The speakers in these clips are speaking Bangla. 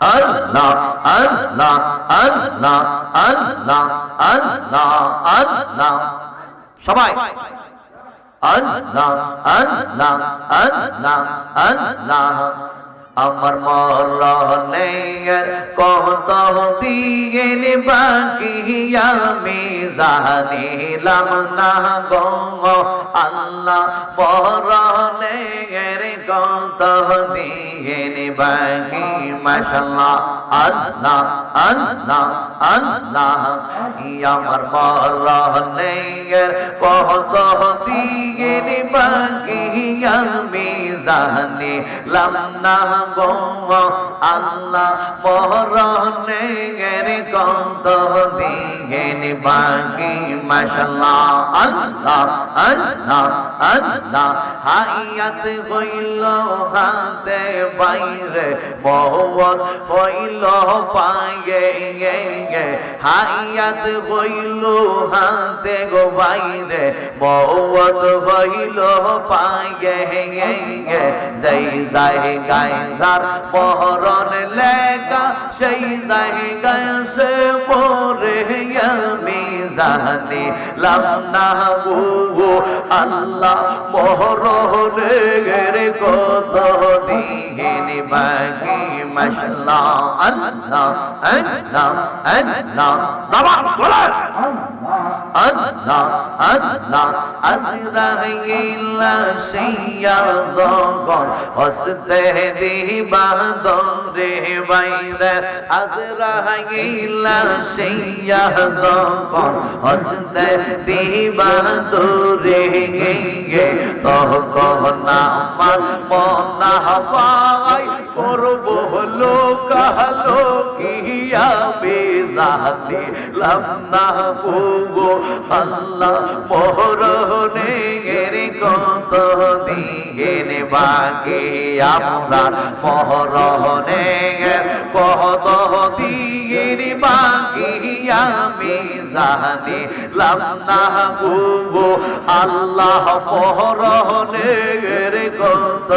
Allah, Allah, Allah, Allah, Allah, Allah. সবাই Allah, Allah, Allah, Allah. আমার মরণের কত দিন বাকি আমি জানিলাম না গো আল্লাহ মরণের কত দিন বাকি মাশাআল্লাহ আল্লাহ আল্লাহ আল্লাহ আমার মরণের কত দিন বাকি আমি জানিলাম না গো আল্লাহ মরণের কত দিন বাকি মাশাআল্লাহ আল্লাহ আল্লাহ আল্লাহ হায়াত হইল হাতে বাইরে মওত হইল পায়ে হায়াত হইল হাতে গো বাইরে মওত হইল পায়ে যেই জায়গায় যার মরণ লেখা সেই জায়গায় সে মরে আমি জানিলাম না গো আল্লাহ মরণের কত দিন বাকি মাশাআল্লাহ আল্লাহ আল্লাহ আল্লাহ জবান বলে আল্লাহ আল্লাহ আজরাইল শিয়া জগন হসতে দিবা দরে বাইরে আজরাইল শিয়া জগন হসতে দিবা দরে তখন আমার মনা পাই করব লোকালো কিয়া বেজানিলাম না গো আল্লাহ মরণের কত দিন বাকি আপনার মরণের কত দিন বাকি আমি জানিলাম না গো আল্লাহ মরণের কত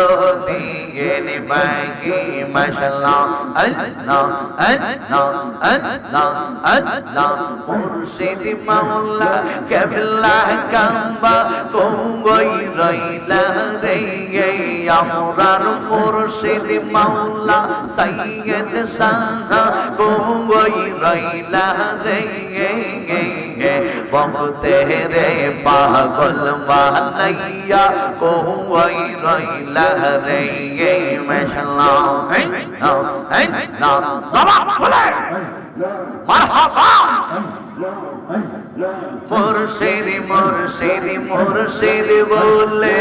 দিন বাকি মাশাআল্লাহ আল্লাহ আল্লাহ আল্লাহ আল্লাহ মুর্শিদ মাওলা কেবলা কাম্বা তুঙ্গই রইলা রে আমরার মুর্শিদ মাওলা সাইয়্যিদ শাহ তুঙ্গই রইলা রে বমতে রে পাগল বানাইয়া তুঙ্গই রইলা রে মাশাআল্লাহ জবান বলে মারহাবা মুর্শিদ মুর্শিদ মুর্শিদ বলে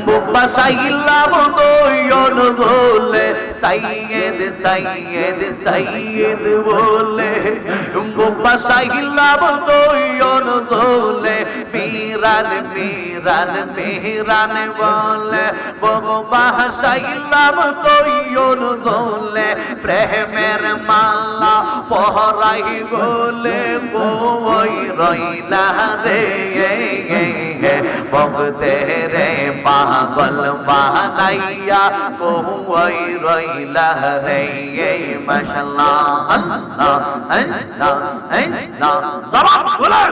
বুবা সাইলাম নয়ন বলে সাইয়্যিদ সাইয়্যিদ সাইয়্যিদ বলে বুবা সাইলাম নয়ন বলে পীরান পীরান পীরান বলে বুবা সাইলাম নয়ন বলে প্রেমের মালা পহরাই বলে ওই রইলা রে ভক্তে রে পাগল বানাইয়া ওই রইলা রে মাশাআল্লাহ আল্লাহ আল্লাহ আল্লাহ জবান বলে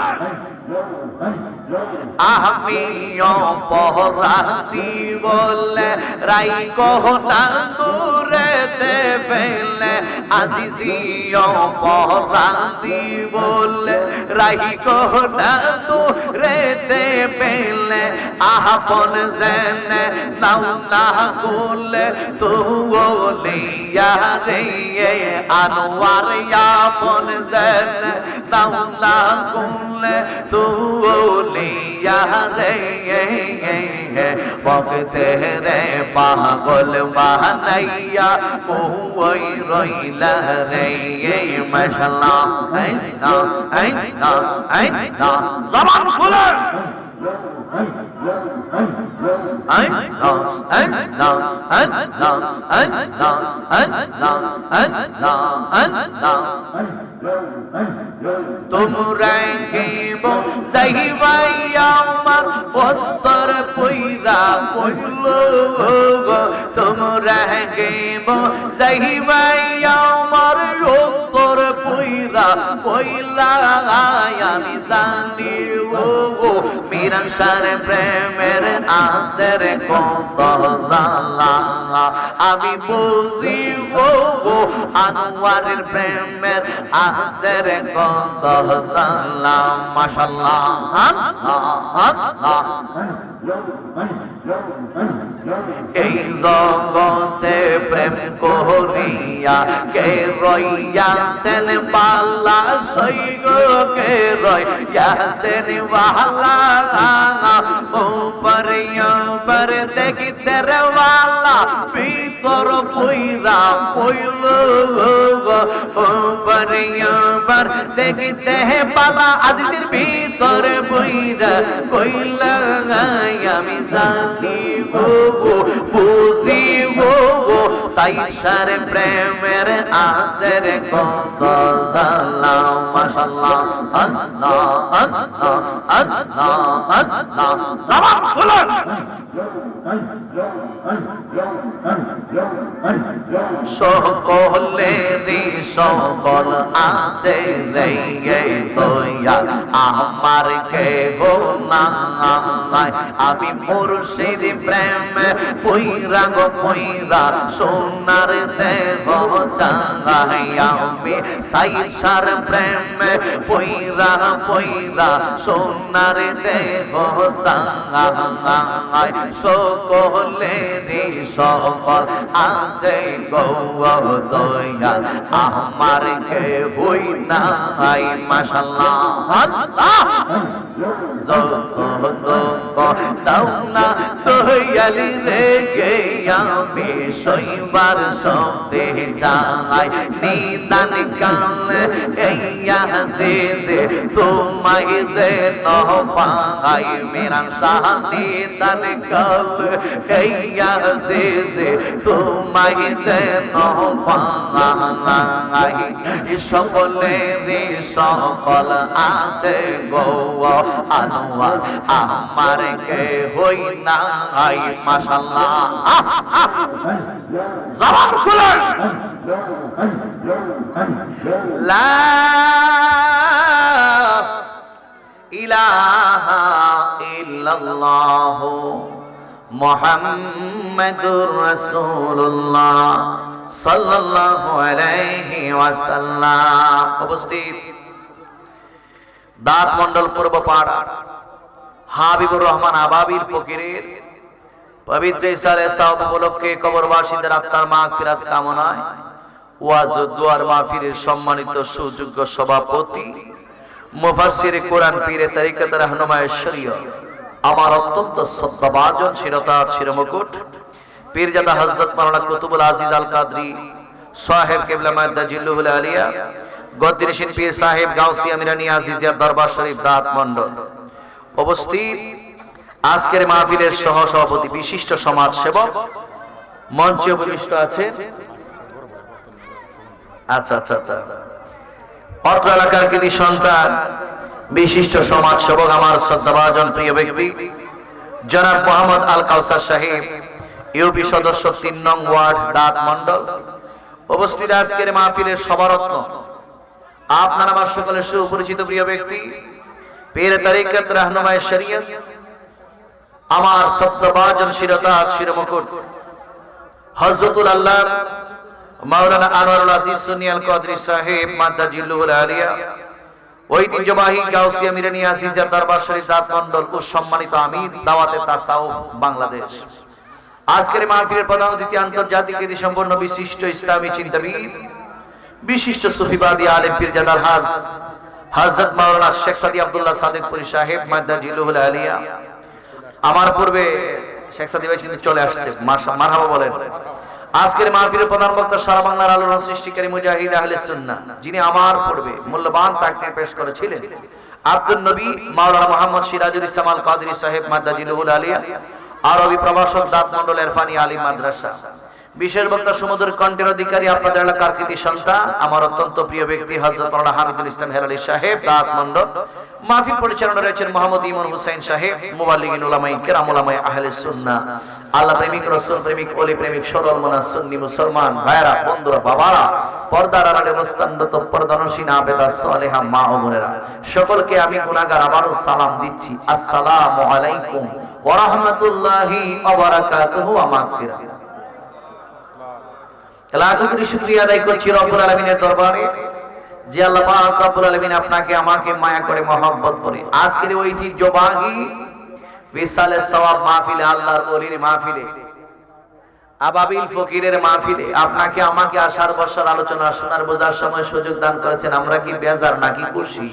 আমিও পহরাতি বলে রাই কোহনা দূরেতে ফেলে আজিজিও পহরাতি বলে রাই কোহনা দূরেতে ফেলে আপন জেনে নাও না বলে তু বলিয়া রে আনোয়ার আপন জেনে নাও না বলে তু বলিয়া রে ভক্তে রে পাগল বানাইয়া ওই রইলা রে মাশাআল্লাহ আল্লাহ আল্লাহ আল্লাহ জবান খুলে তোমরা কেব যাইবাই আমার অন্তর পইরা পইল তোমরা কেব যাইবাই আমার অন্তর পইরা পইলা আমি জানি ও মিরান সার প্রেমের আসের কত জালা আমি বুঝি ও আনোয়ারের প্রেমের আসের কত জালা মাশাআল্লাহ এই জগতে প্রেম করিয়া কে রইয়াছেন বালা সৈগ কে রইয়াছেন বালা উপর উপর দেখিতে রে বালা ভিতর পইরা পইল উপর উপর দেখিতে বালা আজিদের ভিতরে পইরা পইলা আমি জানি গো বুঝি গো সাইসার প্রেমের আসের কত জালা মাশাআল্লাহ আল্লাহ আল্লাহ আল্লাহ আল্লাহ জবান খুলুন সকলেরই সকল আসে রে দয়া আমার কে গো নাই আমি মুর্শিদ প্রেম পইরা গো পইরা সোনার দেহ চাঙ্গাই আমি সাইসার প্রেম পইরা পইরা সোনার দেহ চাঙ্গাই সকলেরই সকল আসে গো দয়া আমার কে হই নাই মাশাআল্লাহ আল্লাহ দাও না দয়ালি রে গে আমি সইবার শক্তি চাই নিদান কাল এইয়া যে তোমায় যে পাই মেরা শাহ নিদান কাল এইয়া যে তোমায় যে পাই সকলেরই সকল আসে গো আনোয়ার আমার কে হই নাই মাশাআল্লাহ জবান খুলুন লা ইলাহা ইল্লাল্লাহ মুহাম্মাদুর রাসূলুল্লাহ সাল্লাল্লাহু আলাইহি ওয়াসাল্লাম। উপস্থিত দাঁত মন্ডল পূর্ব পাড়া হাবিবুর রহমান আবাবির ফকিরের পবিত্র ইসালে সাওব উপলক্ষে কবরবাসীদের আত্মার মাগফিরাত কামনায় ওয়াজ ও দুয়ার মাহফিলের সম্মানিত সুযোগ্য সভাপতি মুফাসসির কোরআন পীরে তরিকত রাহনুমায়ে শরীয়ত আমার অত্যন্ত শ্রদ্ধাভাজন শিরতার শিরমুকুট পীরজাদা হযরত মাওলানা কুতুবুল আজিজ আল কাদরি সাহেব কিবলা মাদ্দা জিল্লুহুল আলিয়া গদ্দিরশিন পীর সাহেব গাউসিয়া মিরানি আজিজিয়া দরবার শরীফ দাঁত মন্ডল। উপস্থিত আজকের মাহফিলের সহ সভাপতি বিশিষ্ট সমাজ সেবক মঞ্চে উপবিষ্ট আছে আচ্ছা আচ্ছা আচ্ছা অত্র এলাকার কৃতি সন্তান বিশিষ্ট সমাজ সেবক আমার শ্রদ্ধাভাজন প্রিয় ব্যক্তি জনাব মোহাম্মদ আল কাউসার সাহেব ইউপি সদস্য 3 নং ওয়ার্ড দাঁত মন্ডল। উপস্থিত আজকের মাহফিলের সভারত্ন আপনার আমার সকলের সুপরিচিত প্রিয় ব্যক্তি পীর তরিকত রাহনুমায়ে শরীয়ত আমার শ্রদ্ধাভাজন শিরতাজ শিরমুকুট হযরতুল আল্লাহ মাওলানা আনোয়ারুল আজিজ সুন্নি আল কাদরি সাহেব মাদ্দা জিল্লুহুল আলিয়া ঐতিহ্যবাহী গাউসিয়া মিরানি আজিজিয়া দরবার শরীফ দাঁত মন্ডল ও সম্মানিত আমির দাওয়াতে তাসাউফ বাংলাদেশ। আজকের মাহফিলের প্রধান অতিথি আন্তর্জাতিক খ্যাতি সম্পন্ন বিশিষ্ট ইসলামী চিন্তাবিদ বিশিষ্ট সুফিবাদী আলেম পীরজাদা আলহাজ হযরত মাওলানা শেখ সাদি আব্দুল্লাহ সাদিকপুরি সাহেব মাদ্দা জিল্লুহুল আলিয়া। আমার পূর্বে শেখ সাদি ভাই কিন্তু চলে আসছে, মারহাবা বলেন। আজকের মাহফিলের প্রধান বক্তা সারা বাংলার আলোড়ন সৃষ্টিকারী মুজাহিদ আহলে সুন্নাহ যিনি আমার পূর্বে মূল্যবান তাকরীর পেশ করেছিলেন আব্দুল নবী মাওলানা মোহাম্মদ সিরাজুল ইসলাম আল কাদেরী সাহেব মাদ্দাজিলুল আলিয়া, আরবি প্রভাষক দাঁত মন্ডল এরফানি আলী মাদ্রাসা। বিশেষ বক্তা সমুদ্র কণ্ঠের অধিকারী আপনাদের এলাকার কৃতি সন্তান আমার অত্যন্ত প্রিয় ব্যক্তি হযরত মাওলানা হামিদুল ইসলাম হেলালি সাহেব দাঁত মন্ডল। মাহফিল পরিচালনা রয়েছেন মোহাম্মদ ইমন হুসাইন সাহেব, মুবাল্লিগিন উলামায়ে কেরাম, উলামায়ে আহলে সুন্নাহ, আল্লাহ প্রেমিক, রাসূল প্রেমিক, ওলি প্রেমিক, সরল মনা সুন্নি মুসলমান ভাইরা, বন্ধুরা, বাবারা, পর্দার আড়ালে মুস্তানরত পর্দানশীন আবেদা সালেহা মা ও বোনেরা, সকলকে আমি গুনাহগার আবারও সালাম দিচ্ছি। আসসালামু আলাইকুম ওয়া রাহমাতুল্লাহি ওয়া বারাকাতুহু ওয়া মাগফিরাহ। লাখো কোটি শুকরিয়া আদায় করছি রব্বুল আলামিনের দরবারে যে আল্লাহ পাক রব্বুল আলামিন আপনাকে আমাকে মায়া করে মহব্বত করে আজকের ঐতিহ্যবাহী বিশালে সওয়াব মাহফিলে, আল্লাহর ওলির মাহফিলে, আবাবিল ফকিরের মাহফিলে আপনাকে আমাকে আসার বসার আলোচনা শোনার বোঝার সময় সুযোগ দান করেছেন। আমরা কি বেজার নাকি খুশি?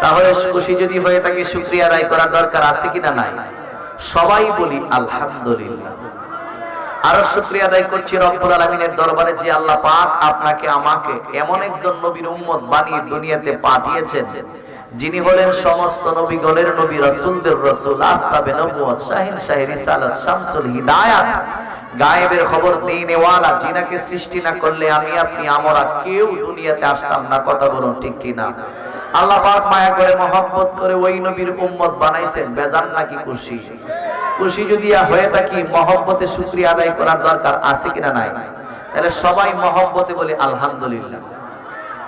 তাহলে খুশি যদি হয়ে থাকে শুকরিয়া আদায় করার দরকার আছে কিনা নাই? সবাই বলি আলহামদুলিল্লাহ। আরো শুকরিয়া আদায় করছি রব্বুল আলামিনের দরবারে যে আল্লাহ পাক আপনাকে আমাকে এমন একজন নবীর উম্মত বানিয়ে দুনিয়াতে পাঠিয়েছেন যিনি হলেন সমস্ত নবীগণের নবী, রাসূলদের রাসূল, আফতাবে নবুয়ত, শাহিন শাহে রিসালাত, শামসুল হিদায়াত, গায়েবের খবর দিনেওয়ালা, যিনাকে সৃষ্টি না করলে আমি আপনি আমরা কেউ দুনিয়াতে আসতাম না। কথা বলুন ঠিক কিনা? আল্লাহ পাক মায়া করে মহব্বত করে ওই নবীর উম্মত বানাইছেন। বেজার নাকি খুশি? খুশি যদি হয়ে থাকি মহব্বতে শুকরিয়া আদায় করার দরকার আছে কিনা নাই? তাহলে সবাই মহব্বতে বলি আলহামদুলিল্লাহ।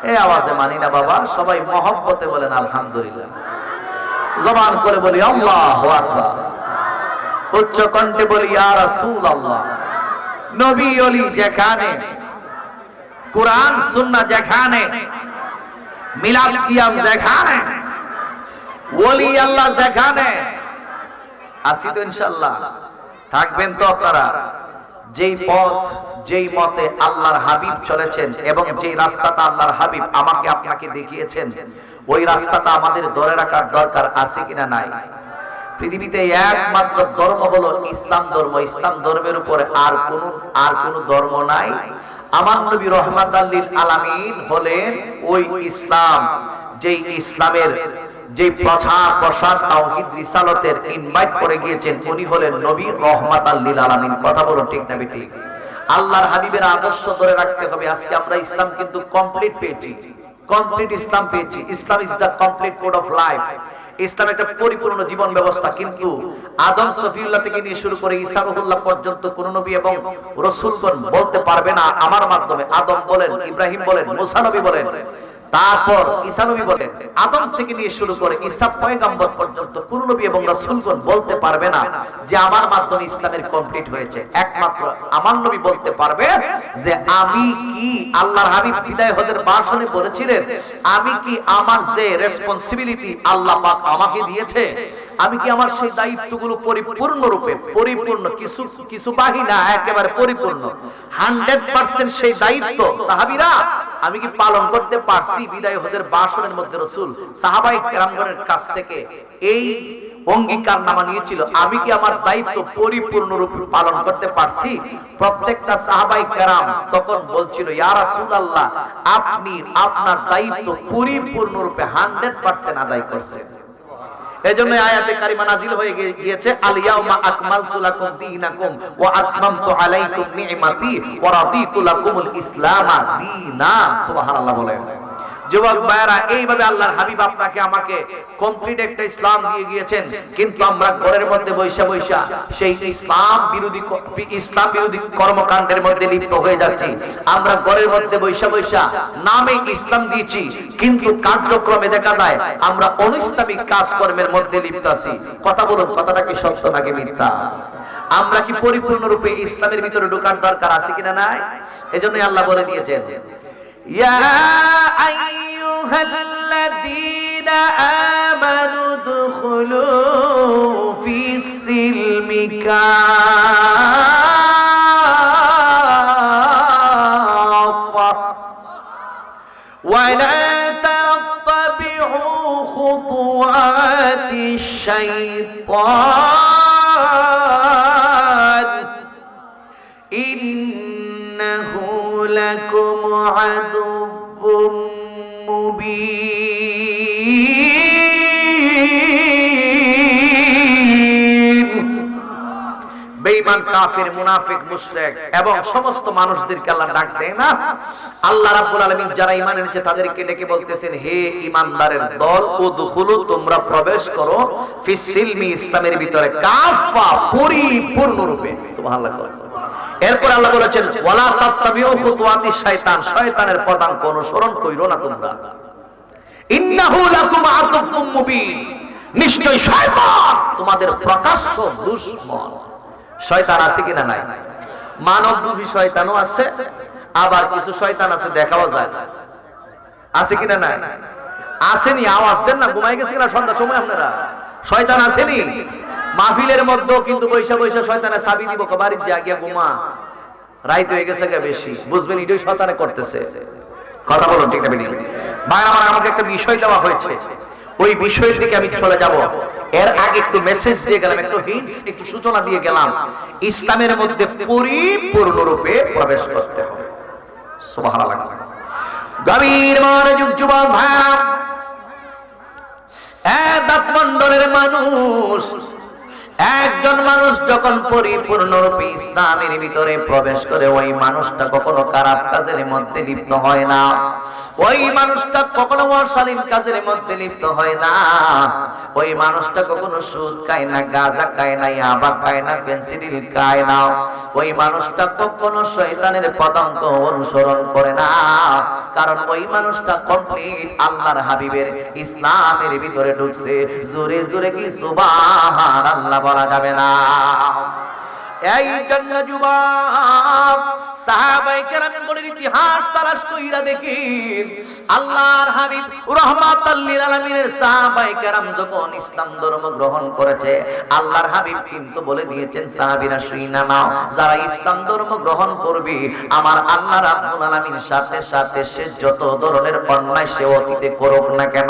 এই আওয়াজে মানি না বাবা, সবাই মহব্বতে বলেন আলহামদুলিল্লাহ। জবান করে বলি আল্লাহু আকবার, উচ্চ কণ্ঠে বলি ইয়া রাসূলুল্লাহ। নবী ওলি যেখানে, কুরআন সুন্নাহ যেখানে, মিলাদ কিয়াম যেখানে, ওলি আল্লাহ যেখানে, আসি তো ইনশাআল্লাহ। থাকবেন তো আপনারা? যেই পথ, যেই মতে আল্লাহর হাবিব চলেছেন এবং যেই রাস্তাটা আল্লাহর হাবিব আমাকে আপনাকে দেখিয়েছেন, ওই রাস্তাটা আমাদের ধরে রাখার দরকার আছে কিনা নাই? পৃথিবীতে একমাত্র ধর্ম হলো ইসলাম ধর্ম। ইসলাম ধর্মের উপরে আর কোন ধর্ম নাই। আমার নবী রহমাতাল লিল আলামিন হলেন ওই ইসলাম, যেই ইসলামের যে প্রচার প্রসার তাওহীদ রিসালাতের ইনভাইট করে গিয়েছেন উনি হলেন নবী রহমাতাল লিল আলামিন। কথা বলো ঠিক না বেটি? আল্লাহর হাবিবের আদর্শ ধরে রাখতে হবে। আজকে আমরা ইসলাম কিন্তু কমপ্লিট পেয়েছি, কমপ্লিট ইসলাম পেয়েছি। Islam is the complete code of life. Islam একটা পরিপূর্ণ জীবন ব্যবস্থা। কিন্তু আদম সফিউল্লাহ থেকে নিয়ে শুরু করে ঈসা রুহুল্লাহ পর্যন্ত কোন নবী এবং রাসূলগণ বলতে পারবে না আমার মাধ্যমে, আদম বলেন, ইব্রাহিম বলেন, মুসা নবী বলেন, তারপর ঈসা নবী বলেন, আদম থেকে নিয়ে শুরু করে ঈসা পয়গম্বর পর্যন্ত কোন নবী এবং রাসূলগণ বলতে পারবে না যে আমার মাধ্যমে ইসলামের কমপ্লিট হয়েছে। একমাত্র আমার নবী বলতে পারবে যে আমি কি, আল্লাহর হাবিব বিদায় হজের ভাষণে বলেছিলেন, আমি কি আমার যে রেসপন্সিবিলিটি আল্লাহ পাক আমাকে দিয়েছে, আমি কি আমার সেই দায়িত্বগুলো পরিপূর্ণ রূপে, পরিপূর্ণ, কিছু বাকি না, একেবারে পরিপূর্ণ 100% সেই দায়িত্ব সাহাবীরা আমি কি পালন করতে পারছি? বিদায় হজের ভাষণের মধ্যে রাসূল সাহাবায়ে কেরামগণের কাছ থেকে এই অঙ্গীকার নামা নিয়েছিল, আমি কি আমার দায়িত্ব পরিপূর্ণ রূপে পালন করতে পারছি? প্রত্যেকটা সাহাবায়ে কেরাম তখন বলছিল ইয়া রাসূলুল্লাহ আপনি আপনার দায়িত্ব পরিপূর্ণ রূপে 100% আদায় করছেন। এজন্য আয়াতে কারিমা নাজিল হয়ে গিয়েছে আল ইয়াউমা আকমালতু লাকুম দীনাকুম ওয়া আতমামতু আলাইকুম নি'মাতি ওয়া রাদিতু লাকুমুল ইসলামা দীনা। সুবহানাল্লাহ বলেন। যুবক ভাইরা, এইভাবে আল্লাহর হাবিব আপনাকে আমাকে কমপ্লিট একটা ইসলাম দিয়ে গিয়েছেন, কিন্তু আমরা ঘরের মধ্যে বৈশা বৈশা সেই ইসলাম বিরোধী কর্মকাণ্ডের মধ্যে লিপ্ত হয়ে যাচ্ছি। আমরা ঘরের মধ্যে বৈশা বৈশা নামে ইসলাম দিয়েছি, কিন্তু কার্যক্রমে দেখা যায় আমরা অনিসলামিক কাজকর্মের মধ্যে লিপ্ত আছি। কথা বলুন, কথাটা কি সত্য নাকি মিথ্যা? আমরা কি পরিপূর্ণরূপে ইসলামের ভিতরে ঢোকার দরকার আছে কিনা নাই? এজন্যই আল্লাহ বলে দিয়েছেন ইয়া আইয়ুহাল্লাযীনা আমানু দুখুলু ফিস-সিলমি কাফা ওয়া লা তাত্তাবিউ খুতুওয়াতিশ শাইতান ইন্নাহু লাকুম আদুউম মুবিন। বেঈমান কাফির মুনাফিক মুশরিক এবং সমস্ত মানুষদেরকে আল্লাহ ডাক দেয় না। আল্লাহ রাব্বুল আলামিন যারা ঈমান এনেছে তাদেরকে ডেকে বলতেছেন, হে ঈমানদারের দল, উদখুলু, তোমরা প্রবেশ করো ফিস সিলমি, ইসলামের ভিতরে কাফা, পরিপূর্ণ রূপে। সুবহানাল্লাহ। এরপর আল্লাহ বলেছেন, ওয়ালা তাত্তাবিউ খুতুওয়াতিশ শয়তান, শয়তানের পদাঙ্ক অনুসরণ কইরো না তোমরা। ইন্নাহু লাকুম আদুউম মুবিন, নিশ্চয় শয়তান তোমাদের প্রকাশ্য দুশমন। শয়তান আছে কিনা নাই? মানবরূপী শয়তানও আছে, আবার কিছু শয়তান আছে দেখাও যায়, আছে কিনা নাই? আসেনি? আওয়াজ দেন না, ঘুমাই গেছে কিনা সন্ধ্যার সময় আপনারা? শয়তান আসেনি? মাহফিলের মধ্যেও কিন্তু বৈশা বৈশা শয়তানে চাবি দিব, বাড়ির যা গিয়া ঘুমা, রাইত হয়ে গেছে বেশি, বুঝবেন এটাই শয়তানে করতেছে। কথা বলো ঠিক না? ভাই আমার, আমাকে একটা বিষয় দেওয়া হয়েছে, ওই বিষয়ের দিকে আমি চলে যাব। এর আগে একটু মেসেজ দিয়ে গেলাম, একটু হিন্টস, একটু সূচনা দিয়ে গেলাম। ইসলামের মধ্যে পরিপূর্ণ রূপে প্রবেশ করতে হবে। সুবহানাল্লাহ। গভীর মনোযোগ যুবক ভাইরা, এক মণ্ডলের মানুষ, একজন মানুষ যখন পরিপূর্ণ রূপে ইসলামের ভিতরে প্রবেশ করে, ওই মানুষটা কখনো খারাপ কাজের মধ্যে লিপ্ত হয় না, ওই মানুষটা কখনো অশালীন কাজের মধ্যে লিপ্ত হয় না, ওই মানুষটা কখনো সুদ খায় না, গাঁজা খায় না, ইয়াবা খায় না, ফেন্সিডিল খায় না, ওই মানুষটা কখনো শয়তানের পদাঙ্ক অনুসরণ করে না, কারণ ওই মানুষটা কমপ্লিট আল্লাহর হাবিবের ইসলামের ভিতরে ঢুকছে। জোরে জোরে কি সুবহানাল্লাহ বলা যাবে না? এই জন্য যুবক, সাহাবায়ে কেরামের ইতিহাস তালাশ কইরা দেখেন, আল্লাহর হাবিব রাহমাতাল লিল আলামিনের সাহাবায়ে কেরাম যখন ইসলাম ধর্ম গ্রহণ করেছে, আল্লাহর হাবিব কিন্তু বলে দিয়েছেন, সাহাবীরা শুইনা নাও, যারা ইসলাম ধর্ম গ্রহণ করবে, আমার আল্লাহ রাব্বুল আলামিন সাথে সাথে সে যত ধরনের অন্যায় সে অতীতে করুক না কেন,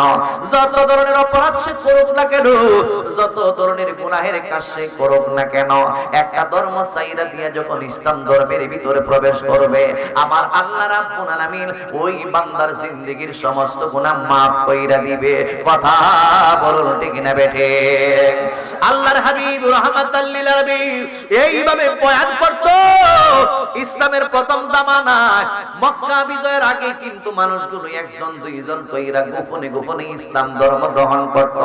যত ধরনের অপরাধ সে করুক না কেন, যত ধরনের গুনাহের কাজ সে করুক না কেন, একটা ধর্ম সাইরা দিয়ে যখন ইসলাম ধর্মের ভিতরে প্রবেশ করবে, আমার আল্লাহ রাব্বুল আলামিন ওই বান্দার জিন্দেগীর সমস্ত গুনাহ maaf কইরা দিবে। কথা বলুন ঠিক না বেঠে? আল্লাহর হাবিব রাহমাতাল লিল আলামিন এইভাবে বয়ান করতো। ইসলামের প্রথম জামানায় মক্কা বিজয়ের আগে কিন্তু মানুষগুলো একজন দুইজন কইরা গোপনে গোপনে ইসলাম ধর্ম গ্রহণ করত।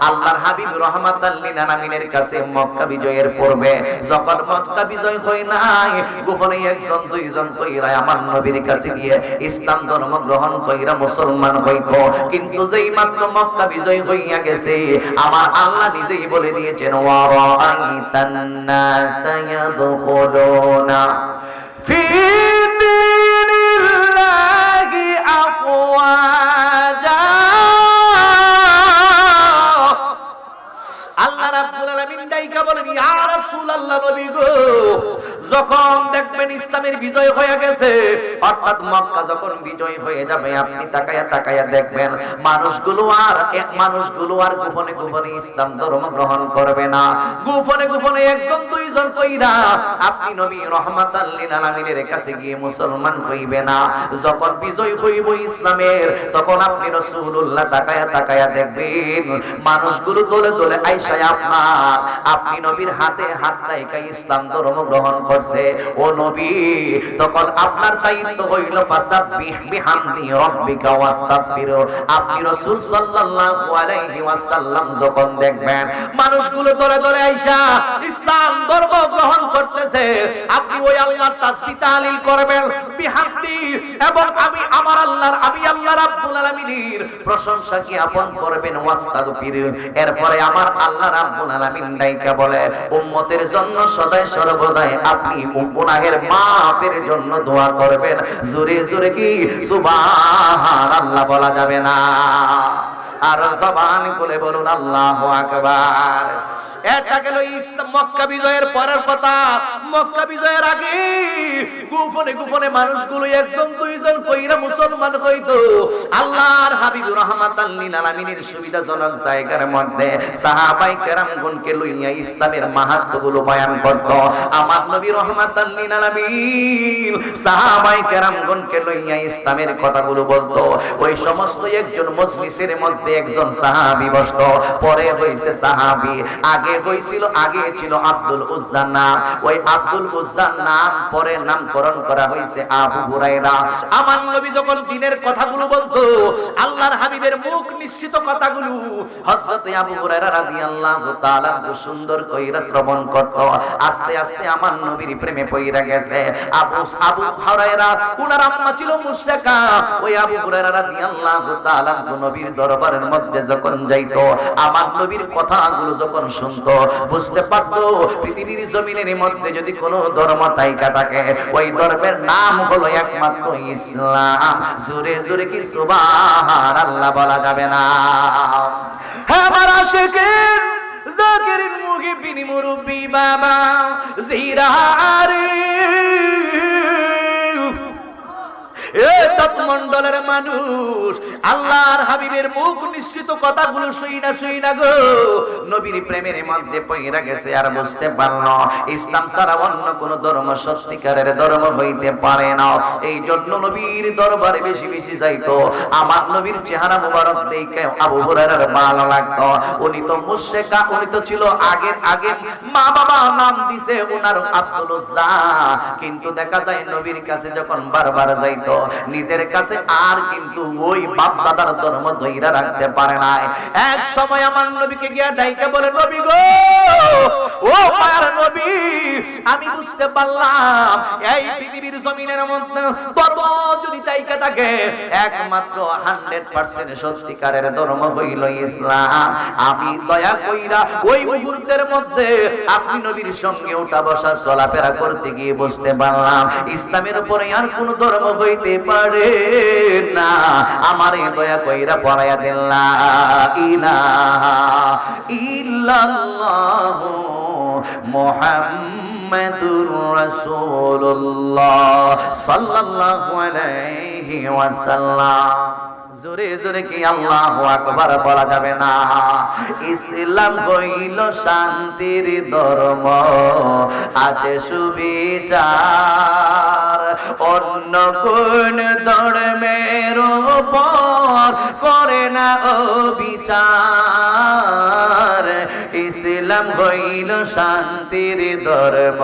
আল্লাহর হাবিব রাহমাতাল লিল আলামিনের কাছে মক্কা বিজয়ের পূর্বে যখন মক্কা বিজয় হয় নাই, গোপনে একজন দুইজন কইরা আমার নবীর কাছে গিয়ে ইসলাম ধর্ম গ্রহণ কইরা মুসলমান হইতো। কিন্তু যেই মাত্র মক্কা বিজয় হইয়া গেছে, আমার আল্লাহ নিজেই বলে দিয়েছেন, ওয়া রাআইতান নাসা ইয়াদখুলুনা ফি দীনিল্লাহি আফওয়াজা। আল্লাহ রাব্বুল আলামিন ডাইকা বলেন, ইয়া রাসূলুল্লাহ, নবী গো, যখন দেখবেন ইসলামের বিজয় হয়ে গেছে, অর্থাৎ মক্কা যখন বিজয় হয়ে যাবে, আপনি তাকায়া তাকায়া দেখবেন মানুষগুলো আর গোপনে গোপনে ইসলাম ধর্ম গ্রহণ করবে না, গোপনে গোপনে একজন দুইজন কইরা আপনি নবী রাহমাতাল লিল আলামিনের কাছে গিয়ে মুসলমান হইবে না। যখন বিজয় হইব ইসলামের, তখন আপনি রাসূলুল্লাহ তাকায়া তাকায়া দেখবেন মানুষগুলো দলে দলে আইসা আপনি নবীর হাতে হাত রাখা ইসলাম ধর্ম গ্রহণ করছে। ও নবী, তখন আপনার দায়িত্ব হইল ফাসাব্বিহ বিহামদি রাব্বিকা ওয়াস্তাগফিরু। আপনি রাসূল সাল্লাল্লাহু আলাইহি ওয়াসাল্লাম যখন দেখবেন মানুষগুলো দলে দলে আইসা ইসলাম ধর্ম গ্রহণ করতেছে, আপনি ওই আল্লাহর তাসবিহ তাহলিল করবেন বিহামদি, এবং আমি আল্লাহ রাব্বুল আলামিনের প্রশংসা জ্ঞাপন করবেন ওয়াস্তাগফিরু। এরপরে আমার আল্লাহ রাব্বুল আলামিন ডাইকা বলে, উম্মতের জন্য সদাই সর্বদাই আপনি গুনাহের মাফের জন্য দোয়া করবেন। জোরে জোরে কি সুবহানাল্লাহ বলা যাবে না? আর জবান খুলে বলুন আল্লাহু আকবার। এটা গেল ইসলাম মক্কা বিজয়ের পরের কথা। মক্কা বিজয়ের আগে গোপনে গোপনে মানুষগুলো একজন দুইজন কইরা মুসলমান হইতো। আল্লাহর হাবিব রাহমাতাল লিল আলামিনের সুবিধাজনক জায়গার মধ্যে সাহাবায়ে কেরামগণকে লইয়া ইসলামের মাহাত্ম্যগুলো বয়ান করত। আমার নবী রাহমাতাল লিল আলামিন সাহাবায়ে কেরামগণকে লইয়া ইসলামের কথাগুলো বলতো। ওই সমস্ত একজন মজলিসের মধ্যে একজন সাহাবী বসতো, পরে হইছে সাহাবী, আগে হইছিল আগে ছিল আব্দুল উজ্জা নাম, ওই আব্দুল উজ্জা নাম পরে নামকরণ করা হইছে আবু হুরায়রা। আমার নবী যখন দ্বীনের কথাগুলো বলতো, আল্লাহর হাবিবের মুখ নিশ্চিত কথাগুলো হযরত আবু হুরায়রা রাদিয়াল্লাহু তাআলা সুন্দর কইরা শ্রবণ করত। আস্তে আস্তে আমার নবীর প্রেমে পইরা গেছে। আবু হুরায়রা উনার আম্মা ছিল মুশরিকা। ওই আবু হুরায়রা রাদিয়াল্লাহু তাআলা নবীর দরবারের মধ্যে যখন যাইতো, আমার নবীর কথাগুলো যখন শুনতো, বুঝতে পারতো পৃথিবীর জমিনের মধ্যে যদি কোনো ধর্ম তাইকা থাকে, ওই ধর্মের নাম হলো একমাত্র ইসলাম। জোরে জোরে কি সুবহানাল্লাহ বলা যাবে না? হ্যাঁ আমার আশিকিন জাকিরিন মুহিবিন মুরব্বি বাবা জিরারে মন্ডলের মানুষ, আল্লাহর হাবিবের মুখ নিশ্চিত কথাগুলো শুইনা গো নবীর প্রেমের মধ্যে পইরা গেছে। আর বুঝতে পারল ইসলাম ছাড়া অন্য কোন ধর্ম সত্যিকারের ধর্ম হইতে পারে না। এই জন্য নবীর দরবারে বেশি বেশি যাইতো। আমার নবীর চেহারা মুবারক দেখে আবু হুরায়রার ভালো লাগতো। উনি তো মুশরিকা, উনি তো ছিল আগে মা বাবা নাম দিছে ওনার আব্দুল উজ্জা, কিন্তু দেখা যায় নবীর কাছে যখন বারবার যাইতো, নিজের কাছে আর কিন্তু ওই বাপ দাদার ধর্ম ধইরা রাখতে পারে না। এক সময় আমার নবীকে গিয়া ডাইকা বলে, নবী গো, ও মায়ার নবী, আমি বুঝতে পারলাম এই পৃথিবীর জমিনের মধ্যে ধর্ম যদি তাইকা থাকে, একমাত্র 100% সত্যিকারের ধর্ম হইল ইসলাম। আমি দয়া কইরা ওই মুহূর্তের মধ্যে আপনি নবীর সঙ্গে উঠা বসা চলাফেরা করতে গিয়ে বুঝতে পারলাম ইসলামের উপরে আর কোন ধর্ম হইতে পারে না। আমারে দয়া কইরা পড়ায়া দেন লা ইলাহা ইল্লাল্লাহু মুহাম্মাদুর রাসূলুল্লাহ সাল্লাল্লাহু আলাইহি ওয়াসাল্লাম। জোরে জোরে কি আল্লাহু আকবার বলা যাবে না? ইসলাম হইল শান্তির ধর্ম, আছে সুবিচার, অন্য কোন ধর্মের উপর করে না বিচার। ইসলাম হইল শান্তির ধর্ম,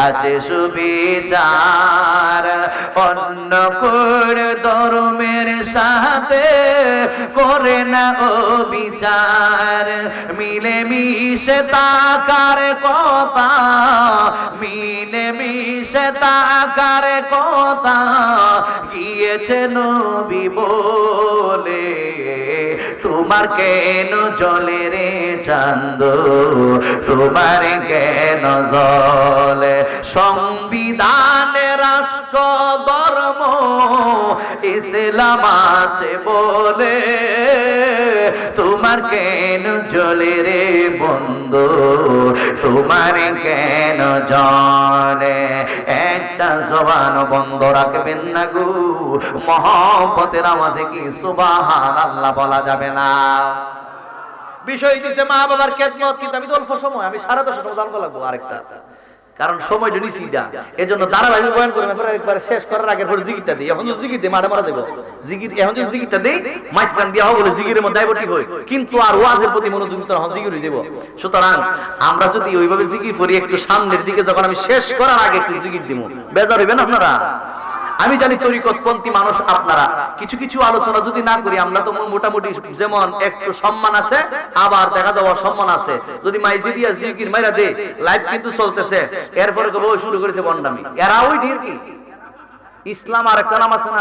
আছে সুবিচার, অন্য কোন ধর্মের সাথে করে না বিচার। মিলে মিশে তাকার কথা, মিলে মিশে তাকার কথা গিয়েছে নবী বলে, তোমার কেন জলে রে চাঁদ, তোমার কেন জলে? সংবিধানে রাষ্ট্র ধর্ম ইসলাম আছে বলে, তোমার কেন জলে রে বন্ধু, তোমার কেন জলে? একটা জবান বন্ধ রাখবেন না গো, মহব্বতের আওয়াজে কি সুবহানাল্লাহ বলা যাবে না? বিষয় দিছে মা বাবার খেদমত, কিন্তু আমি তো অল্প সময়, আমি সারা 10 সময় জানবো লাগবো আরেকটা, কারণ সময় নিছি যা, এজন্য ধারাবাহিক বয়ান করে একবার শেষ করার আগে পরে জিকিরটা দিই। এখন যদি জিকির দিই মারা মারা যাবো, জিকির এখন যদি জিকিরটা দেই মাঝখান দিয়া বলে জিকিরের মধ্যে ডাইভার্টিং হয়, কিন্তু আর ওয়াজের প্রতি মনোযোগ দিতে এখন জিকির হয়ে যাবো। সুতরাং আমরা যদি ওইভাবে জিকির করি, একটু সামনের দিকে যখন আমি শেষ করার আগে একটু জিকির দিব, বেজার হইবেন আপনারা? আমি জানি তরিকতপন্থী মানুষ আপনারা, কিছু কিছু আলোচনা যদি না করি, আমরা তো মোটামুটি যেমন একটু সম্মান আছে, আবার দেখা যাওয়া সম্মান আছে। যদি মাইজি দিয়া জিকির মাইরা দে, লাইভ কিন্তু চলতেছে, এরপরে কবে শুরু করেছে বন্ডামি। এরা ওই ঢের কি ইসলাম আরেকটা নাম আছে না,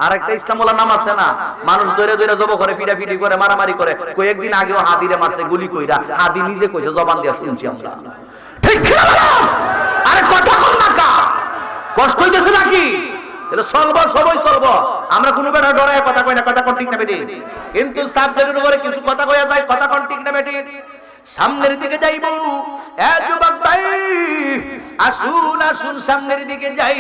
আরেকটা ইসলাম ওলা নাম আছে না, মানুষ ধরে ধরে জব করে, পিটাপিটি করে, মারামারি করে। কয়েকদিন আগেও হাদিরে মারছে গুলি কইরা, হাদি নিজে কইছে, জবান দিয়া শুনছি আমরা। ঠিক আরে কথা কম না কা, কষ্ট হইতেছে নাকি? এটা চলব, সবাই চলব, আমরা কোনো বেটা ডরায় কথা কই না, কথা কোন ঠিক না বেটি, কিন্তু সাবজেক্টের উপরে কিছু কথা কইয়া যায়, কথা কোন ঠিক না বেটি? সামনের দিকে যাইব। এ যুবক ভাই, আসুন আসুন সামনের দিকে যাই।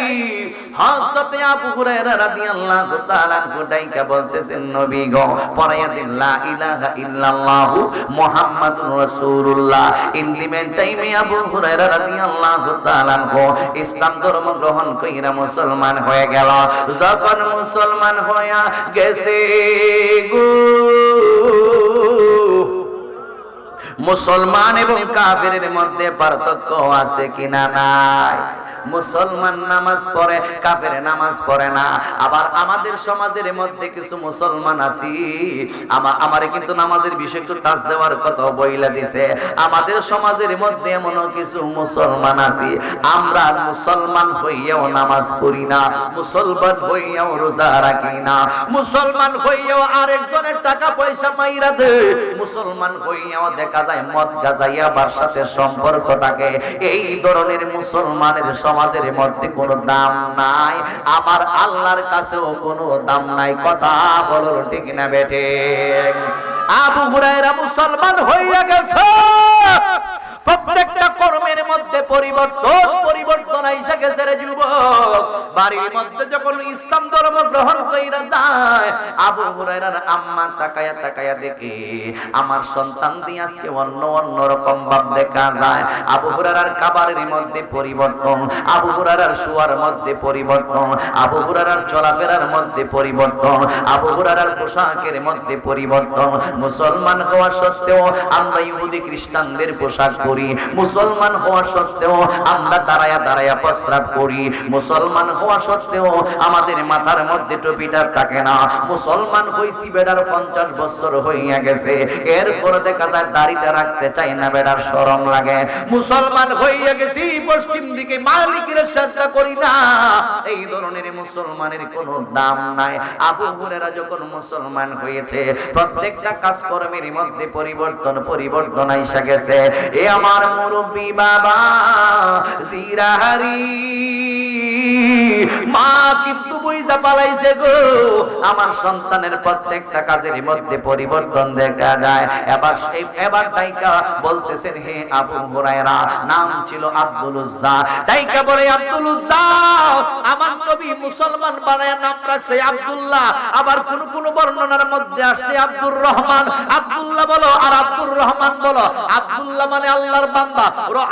হযরত আবু হুরায়রা রাদিয়াল্লাহু তাআলা ডাইকা বলতেছেন, নবী গো, পড়াইয়া দিন লা ইলাহা ইল্লাল্লাহু মুহাম্মাদুর রাসূলুল্লাহ। ইন দি মেন টাইমে আবু হুরায়রা রাদিয়াল্লাহু তাআলা ইসলাম ধর্ম গ্রহণ কইরা মুসলমান হয়ে গেল। যখন মুসলমান হইয়া গেছে গো, মুসলমান এবং কাফেরের মধ্যে পার্থক্য আছে কিনা? নাই। মুসলমান নামাজ পড়ে, কাফের নামাজ পড়ে না। আবার আমাদের সমাজের মধ্যে কিছু মুসলমান আছি, আমারে কিন্তু নামাজের বিষয়ে একটু টাচ দেওয়ার কথা বইলা দিছে। আমাদের সমাজের মধ্যে এমন কিছু মুসলমান আছি, আমরা মুসলমান হইয়াও নামাজ পড়ি না, মুসলমান হইয়াও রোজা রাখি না, মুসলমান হইয়াও আরেকজনের টাকা পয়সা মাইরা দে, মুসলমান হইয়াও দেখা যায় মদ গাজাইয়াবার সাথে সম্পর্কটাকে। এই ধরনের মুসলমানের সমাজের মধ্যে কোনো দাম নাই, আমার আল্লাহর কাছেও কোনো দাম নাই। কথা বলো ঠিক না বেটে? আবু হুরায়রা মুসলমান হইয়া গেছে। প্রত্যেকটা কর্মের মধ্যে পরিবর্তন আইসা গেছে রে যুবক। বাড়ির মধ্যে যখন ইসলাম ধর্ম গ্রহণ কইরা যায়, আবু হুরায়রার আম্মা তাকায়া তাকায়া দেখে আমার সন্তান দিয়ে আজকে অন্য রকম ভাব দেখা যায়। আবু হুরায়রার খাবারের মধ্যে পরিবর্তন, আবু হুরায়রার শোয়ার মধ্যে পরিবর্তন, আবু হুরায়রার চলাফেরার মধ্যে পরিবর্তন, আবু হুরায়রার পোশাকের মধ্যে পরিবর্তন। মুসলমান হওয়া সত্ত্বেও আমরা ইহুদি খ্রিস্টানদের পোশাক করি, মুসলমান হওয়া সত্ত্বেও আমরা দাঁড়ায়া দাঁড়ায়া প্রস্রাব করি, মুসলমান হওয়া সত্ত্বেও আমাদের মাথার মধ্যে টুপিটা থাকে না। মুসলমান হইছি বেটার 50 বছর হইয়া গেছে, এরপর দেখা যায় দাড়িটা রাখতে চাই না, বেটার শরম লাগে। মুসলমান হইয়া গেছি, পশ্চিম দিকে মালিকের চেষ্টা করি না। এই ধরনের মুসলমানের কোনো দাম নাই। আবু হুরায়রা যখন মুসলমান হয়েছে, প্রত্যেকটা কাজকর্মের মধ্যে পরিবর্তন আইসা গেছে। এ আমার মুরব্বী বাবা জিরাহারি মা কিন্তু বুইজা পালাইছে গো। আমার সন্তানের প্রত্যেকটা কাজের মধ্যে পরিবর্তন দেখা যায়। এবার ডাইকা বলতেছেন, হে আবু হুরায়রা, নাম ছিল আব্দুল উজ্জা। ডাইকা বলে, আব্দুল উজ্জা, আমার নবী মুসলমান বানায় নাম রাখছে আব্দুল্লাহ। আবার কোন বর্ণনার মধ্যে আসছে আব্দুর রহমান। আব্দুল্লাহ বলো আর আব্দুর রহমান বলো। আব্দুল্লাহ মানে আল্লাহর বান্দা,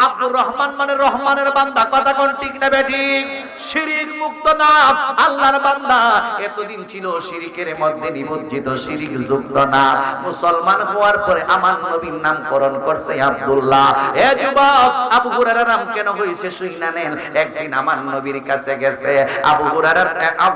আব্দুর রহমান মানে রহমানের বান্দা। কথা কোন ঠিক না বেঠিক? শিরিক মুক্ত নাম আল্লাহর বান্দা। এতদিন ছিল শিরিকের মধ্যে নিমজ্জিত, শিরিক যুক্ত না। মুসলমান হওয়ার পরে আমার নবীর নামকরণ করছে আব্দুল্লাহ। এ যুবক, আবু হুরায়রার নাম কেন হইছে শুইনা নেন। একদিন আমার নবীর কাছে গেছে, আবু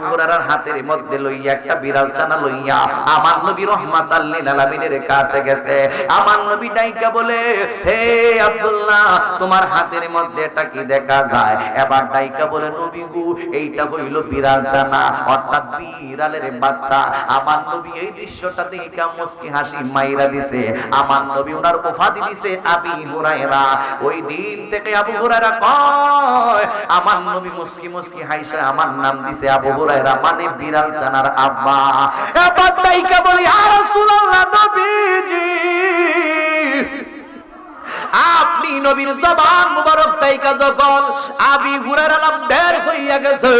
হুরায়রার হাতের মধ্যে লইয়া একটা বিড়াল ছানা লইয়া আমার নবী রাহমাতাল লিল আলামিনের কাছে গেছে। আমার নবী ডাইকা বলে, হে আব্দুল্লাহ, তোমার হাতের মধ্যে এটা কি দেখা যায়? এবার ডাইকা বলে, নবী গো, এইটা হইল বিড়াল ছানা, অর্থাৎ বিড়ালের বাচ্চা। আমার নবী এই দৃশ্যটা দেখে মুস্কি হাসি মাইরা দিছে। আমার নবী ওনার উপাধি দিছে আবি হুরায়রা। ওই দিন থেকে আবু হুরায়রা কয়, আমার নবী মুস্কি মুস্কি হাসে আমার নাম দিছে আবু হুরায়রা, মানে বিড়াল ছানার আব্বা। এবার ডাইকা বলে, ইয়া রাসূলুল্লাহ, নবীজি, আপনি নবীর জবান মুবারক তাইকা যখন আবি হুরায়রা নাম বের হইয়া গেছে,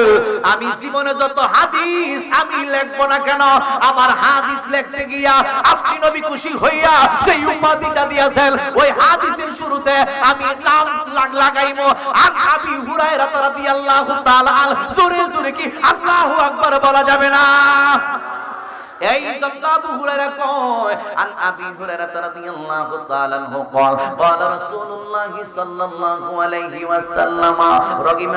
আমি জীবনে যত হাদিস আমি লিখবো না কেন, আমার হাদিস লিখতে গিয়া আপনি নবী খুশি হইয়া যে উপাধিটা দিয়েছেন, ওই হাদিসের শুরুতে আমি নাম লাগাইবো আবি হুরায়রা রাদিয়াল্লাহু তাআলা। জোরে জোরে কি আল্লাহু আকবার বলা যাবে না? এই জন্য আবু হুরায়রা কয়, আন আবি হুরায়রা রাদিয়াল্লাহু তাআলা আনহু قال قال رسول الله صلى الله عليه وسلم رغم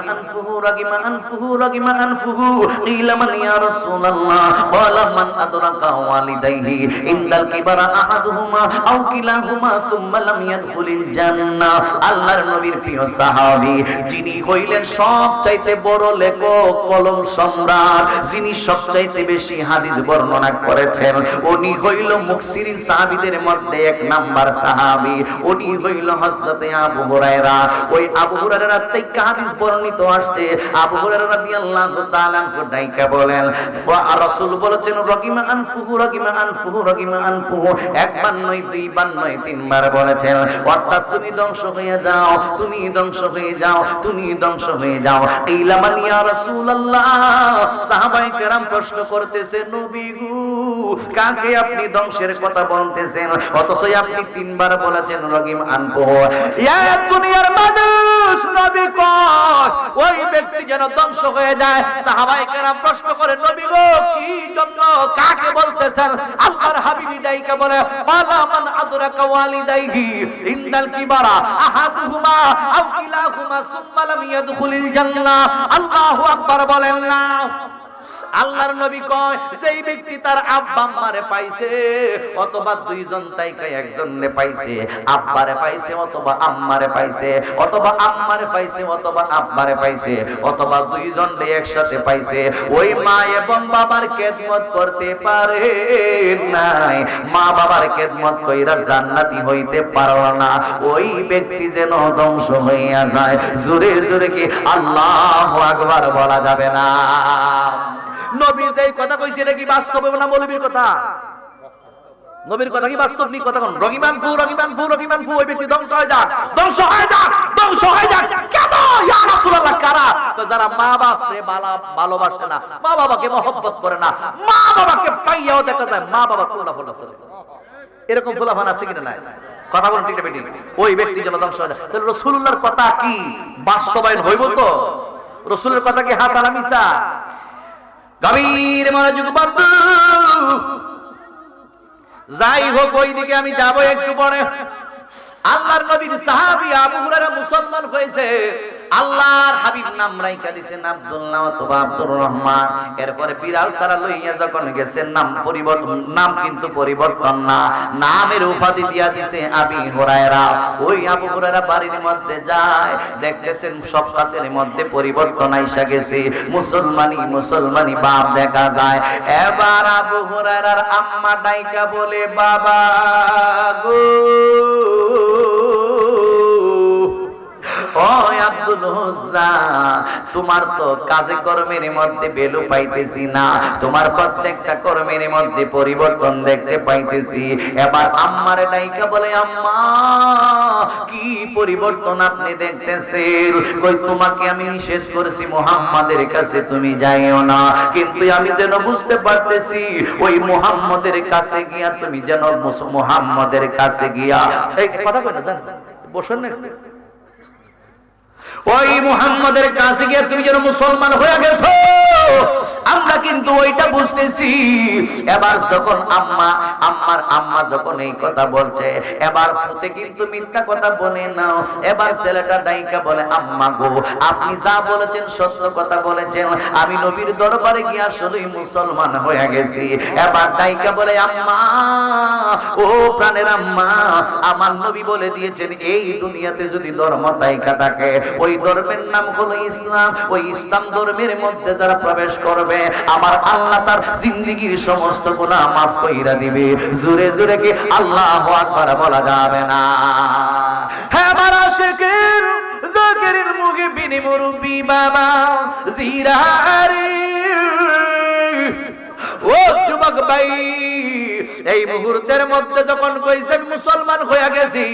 انفه قيل من يا رسول الله قال من ادرك والديه عند الكبر احدهما او كلاهما ثم لم يدخل الجنه। আল্লাহর নবীর প্রিয় সাহাবী, যিনি হইলেন সবচাইতে বড় লেখক, কলম সম্রাট, যিনি সবচাইতে বেশি হাদিস বর্ণনা করেছেন। উনি হইল মুকসিরিন সাহাবীদের মধ্যে এক নাম্বার সাহাবী, উনি হইল হযরতে আবু হুরায়রা। ওই আবু হুরায়রা থেকে হাদিস বর্ণিত আসছে, আবু হুরায়রা রাদিয়াল্লাহু তাআলা ডাইকা বলেন, রাসূল বলেছেন রগিমা আনফুহু রগিমা আনফুহু রগিমা আনফুহু, একবার নয় দুইবার নয় তিনবার বলেছেন, অর্থাৎ তুমি ধ্বংস হয়ে যাও, তুমি ধ্বংস হয়ে যাও, তুমি ধ্বংস হয়ে যাও। ইলামান ইয়া রাসূলুল্লাহ, সাহাবায়ে কেরাম প্রশ্ন করতেছে, নবী গো কাকে আপনি ধ্বংসের কথা বলতেছেন, অথচ আপনি তিনবার বলেছেন রগিম আনফুহু। ইয়া দুনিয়ার মানুষ, নবী কয় ওই ব্যক্তি যেন ধ্বংস হয়ে যায়। সাহাবায়ে কেরাম প্রশ্ন করে, নবী গো কি জন্য, কাকে বলতেছেন? আল্লাহর হাবিব ডাইকা বলে, মালা মান আদরাকা ওয়ালিদাইহি ইনদাল কিবারা আহাদুহুমা আও কিলাহুমা সুম্মা লাম ইয়াদখুলিল জান্নাহ। আল্লাহু আকবার বলেন না। আল্লাহর নবী কয়, যেই ব্যক্তি তার আব্বা আম্মারে পাইছে অথবা দুইজন তাইকা একজনরে পাইছে, আব্বারে পাইছে অথবা আম্মারে পাইছে, অথবা আম্মারে পাইছে অথবা আব্বারে পাইছে, অথবা দুইজনরে একসাথে পাইছে, ওই মা এবং বাবার খেদমত করতে পারে নাই, মা বাবার খেদমত কইরা জান্নাতি হইতে পারল না, ওই ব্যক্তি যেন ধ্বংস হইয়া যায়। জোরে জোরে কি আল্লাহু আকবার বলা যাবে না? নবী যেই কথা কইছে এটা কি বাস্তব না মৌলবীর কথা? নবীর কথা কি বাস্তব নি? কথা কোন রগিমান ফু রগিমান ফু রগিমান ফু, ওই ব্যক্তি ধ্বংস হয়ে যাক, ধ্বংস হয়ে যাক, ধ্বংস হয়ে যাক। কেন ইয়া রাসূলুল্লাহ? কারা? তো যারা মা বাপরে ভালোবাসে না, মা বাবাকে মহব্বত করে না, মা বাবাকে পাইয়াও দেখা যায় মা বাবা ফুলাফান আছে, এরকম ফুলাফান আছে কিনা নাই? কথা বলেন ঠিক না বেটি? ওই ব্যক্তি যেন ধ্বংস হয়ে যায়। তাহলে রাসূলুল্লাহর কথা কি বাস্তবায়ন হইব? তো রাসূলের কথা কি হাসান মিছা? গভীর মনোযোগ বন্ধু, যাই হোক ওই দিকে আমি যাবো একটু পরে। আল্লাহর নবীর সাহাবী আবু হুরায়রা মুসলমান হয়েছে, আল্লাহর হাবিব নাম রাইখা দিয়েছেন আব্দুল্লাহ অথবা আব্দুর রহমান। এরপরে বিড়াল ছাড়া লইয়া যখন গেছেন নাম পরিবর্তন, নাম কিন্তু পরিবর্তন না, নামের উপাধি দিয়া দিছে আবি হুরায়রা। ওই আবু হুরায়রা বাড়ির মধ্যে যায়, দেখতেছেন সব কাছের মধ্যে পরিবর্তন আইসা গেছে, মুসলমানি বাপ দেখা যায়। এবার আবু হুরায়রার আম্মা ডাইকা বলে, বাবা গো, ও আব্দুল হুজ্জা, তোমার তো কাজে কর্মের মধ্যে বেলু পাইতেছি না, তোমার প্রত্যেকটা কর্মের মধ্যে পরিবর্তন দেখতে পাইতেছি। এবার আম্মারে ডাইকা বলে, আম্মা কি পরিবর্তন আপনি দেখতেছেন? কই তোমাকে আমি নিষেধ করেছি মুহাম্মাদের কাছে তুমি যাইও না, কিন্তু আমি যেন বুঝতে পারতেছি ওই মুহাম্মাদের কাছে গিয়া তুমি যেন মুহাম্মাদের কাছে গিয়া, এই কথা কই না জান বসেন না, ওই মুহাম্মাদের কাছে গিয়ে তুমি যেন মুসলমান হয়ে গেছো, আমরা কিন্তু ওইটা বুঝতেছি। এবার যখন আম্মা যখন এই কথা বলছে, এবার ফুতে কিন্তু মিথ্যা কথা বলে না। এবার ছেলেটা ডাইকা বলে, আম্মা গো, আপনি যা বলেছেন সত্য কথা বলেছেন, আমি নবীর দরবারে গিয়ে আসলেই মুসলমান হয়ে গেছি। এবার ডাইকা বলে, আম্মা, ও প্রাণের আম্মা, আমার নবী বলে দিয়েছেন এই দুনিয়াতে যদি ধর্ম তাইকা থাকে, ওই ধর্মের নাম হলো ইসলাম। ওই ইসলাম ধর্মের মধ্যে যারা প্রবেশ করবে, আমার আল্লাহ তার জিন্দেগীর সমস্ত গুনাহ মাফ কইরা দিবে। জোরে জোরে কি আল্লাহু আকবার বলা যাবে না? হ্যাঁ, আমার আশিকের যাকিরের মুখে বিনি মুরব্বি বাবা জিরারি, ও যুবক ভাই, এই মুহূর্তের মধ্যে যখন কইছেন মুসলমান হয়ে গেছি,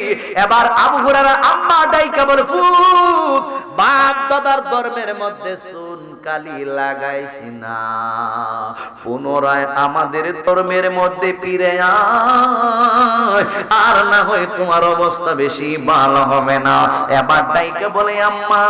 এবার আবু হুরায়রা আম্মা ডাইকা বলে, ফুত, বাপ দাদার ধর্মের মধ্যে সুন কালি লাগাইছি না, পুনরায় আমাদের ধর্মের মধ্যে ফিরে আয়, আর না হয় তোমার অবস্থা বেশি ভালো হবে না। এবার ডাইকা বলে, আম্মা,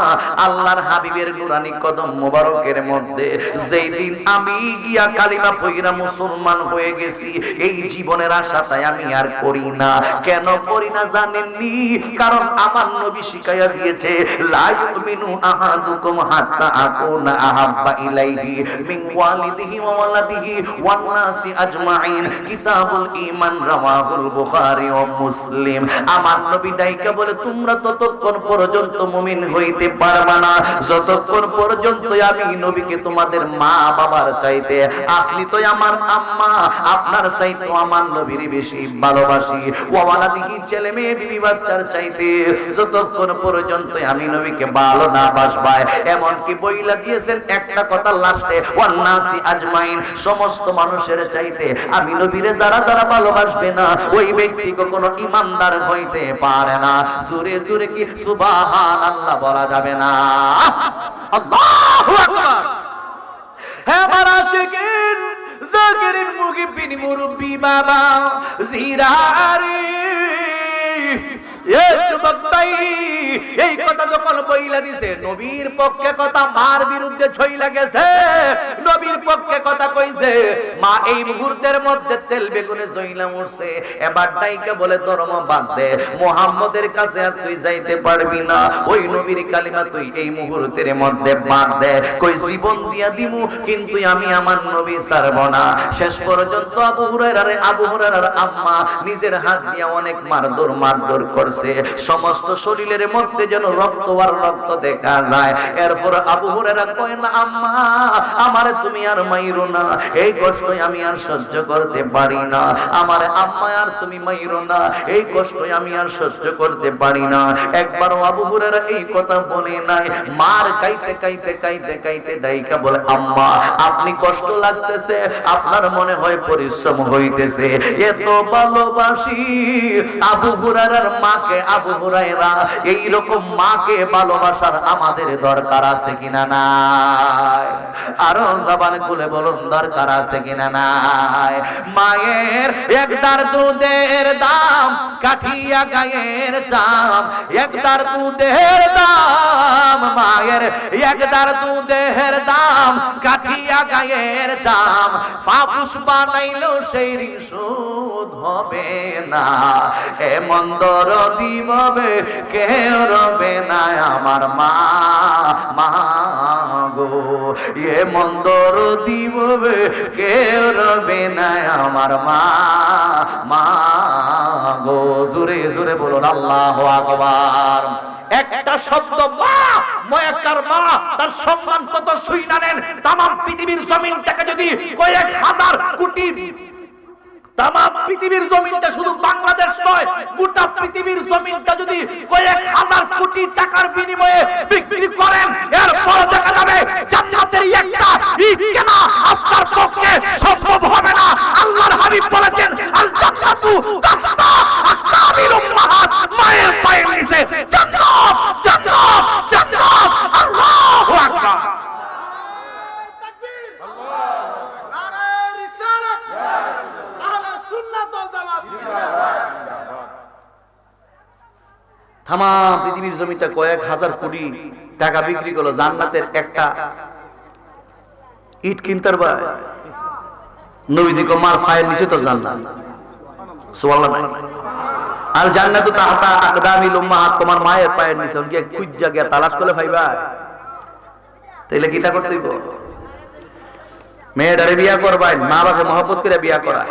আল্লাহর হাবিবের নুরানি কদম মোবারকের মধ্যে যেই দিন আমি গিয়া কালিমা পয়রা মুসলমান হয়ে গেছি, এই জীবনের আশাটাই আমি আর করি না। কেন করি না জানেননি? কারণ আমার নবী শিখাইয়া দিয়েছে, লা ইউমিনু আহাদুকুম হাত্তা আকুনা আহাব্বা ইলাইহি মিন ওয়ালিদিহি ওয়া ওয়ালাদিহি ওয়ান নাসি আজমাইন। কিতাবুল ঈমান রাওয়াহুল বুখারী ও মুসলিম। আমার নবী ডাইকা বলে তোমরা ততক্ষণ পর্যন্ত মুমিন হইতে পারবা না যতক্ষণ পর্যন্ত আমি নবীকে তোমাদের মা বাবার চাইতে, আপনি তো আমার আম্মা, আপনার চাইতে আমার নবীর বেশি ভালোবাসি। ওয়া ওয়ালাদিহি ছেলে মেয়ে বিবি বাচ্চার চাইতে যতক্ষণ পর্যন্ত আমি নবীকে ভালো না বাসবাই। এমনকি বইলা দিয়েছেন একটা কথা লাস্টে, ওয়ান নাসি আজমাইন, সমস্ত মানুষের চাইতে আমি নবীরে যারা যারা ভালোবাসবে না ওই ব্যক্তি কখনো ঈমানদার হইতে পারে না। জোরে জোরে কি সুবহানাল্লাহ বলা যাবে না? আল্লাহু আকবার। হে আমার আশিকিন জাকিরিন মুহিব্বিন মুরব্বি বাবা জিরারি, এই কথা যখন বইলা দিছে, নবীর পক্ষে কথা মার বিরুদ্ধে ছইলা গেছে, নবীর পক্ষে কথা কইছে, মা এই মুহূর্তের মধ্যে তেল বেগুনে জইলা উঠছে। এবার ডাইকা বলে ধর্ম বাদ দে, মুহাম্মদের কাছে আর তুই যাইতে পারবি না, ওই নবীর কালিমা তুই এই মুহূর্তের মধ্যে বাদ দে। কই জীবন দিয়া দিমু কিন্তু আমি আমার নবী ছাড়ব না। শেষ পর্যন্ত আবু হুরায়রার আম্মা নিজের হাত দিয়া অনেক মারধর করছে, সমস্ত শরীরের মধ্যে যেন রক্ত আর রক্ত দেখা যায়। এরপর আবু হুরায়রা কয় না আম্মা আমারে তুমি আর মাইরো না, এই কষ্ট আমি আর সহ্য করতে পারি না, আমারে আম্মা আর তুমি মাইরো না, এই কষ্ট আমি আর সহ্য করতে পারি না। একবারও আবু হুরায়রা এই কথা বলে নাই, মার কাইতে কাইতে কাইতে কাইতে ডাইকা বলে আম্মা আপনি কষ্ট লাগতেছে, আপনার মনে হয় পরিশ্রম হইতেছে, এত ভালোবাসি আবু হুরায়রার মাকে। আবু হুরায়রা এইরকম মাকে ভালোবাসার আমাদের দরকার আছে কিনা নাই? আরো জবান খুলে বলুন দরকার আছে কিনা নাই? মায়ের একদার দুধের দাম কাঠিয়া গায়ের চাম, একদার দুধের দাম, মায়ের একদার দুধের দাম কাঠিয়া গায়ের চাম, পাপুষ বানাইলো সেই ঋণ শোধ হবে না। এমন দরদি ভাবে কেউ রবে না আমার মা, মা গো, এমন দরদি ভাবে কেউ রবে না আমার মা, মা গো। জোরে জোরে বলুন আল্লাহু আকবার। একটা শব্দ মা, ময়াকার মা, তার সম্মান কত শুইনা নেন। তামাম পৃথিবীর জমিনটাকে যদি কয়েক হাজার কোটি, তামাম পৃথিবীর জমিনটা শুধু বাংলাদেশ নয়, গোটা পৃথিবীর জমিনটা যদি কয়েক হাজার কোটি টাকার বিনিময়ে বিক্রি করেন, এরপর দেখা যাবে জান্নাতের একটা ইট কেনা আপনার পক্ষে সম্ভব হবে না। আল্লাহর হাবিব বলেছেন আল জান্নাতু তাহতা আকতাবিল উম্মাহাত, মায়ের পায়ের নিচে জান্নাত, জান্নাত, জান্নাত। আল্লাহু আকবার। তামাম পৃথিবীর জমিটা কয়েক হাজার কোটি টাকা বিক্রি করলো, জান্নাতের একটা ইট কিনতে পারবে? নবী দিকে মার পায়ের নিচে তো জান্নাত, সুবহানাল্লাহ। আর জান্নাতু তাহতা আকদামিল উম্মাহাত, তোমার মায়ের পায়ের নিচে গিয়ে খুঁজা গিয়া তালাশ করে পাইবা। তাইলে কিটা করতে হইব? মেয়েটারে বিয়া করবাই, মা বাপে মহব্বত করে বিয়া করা,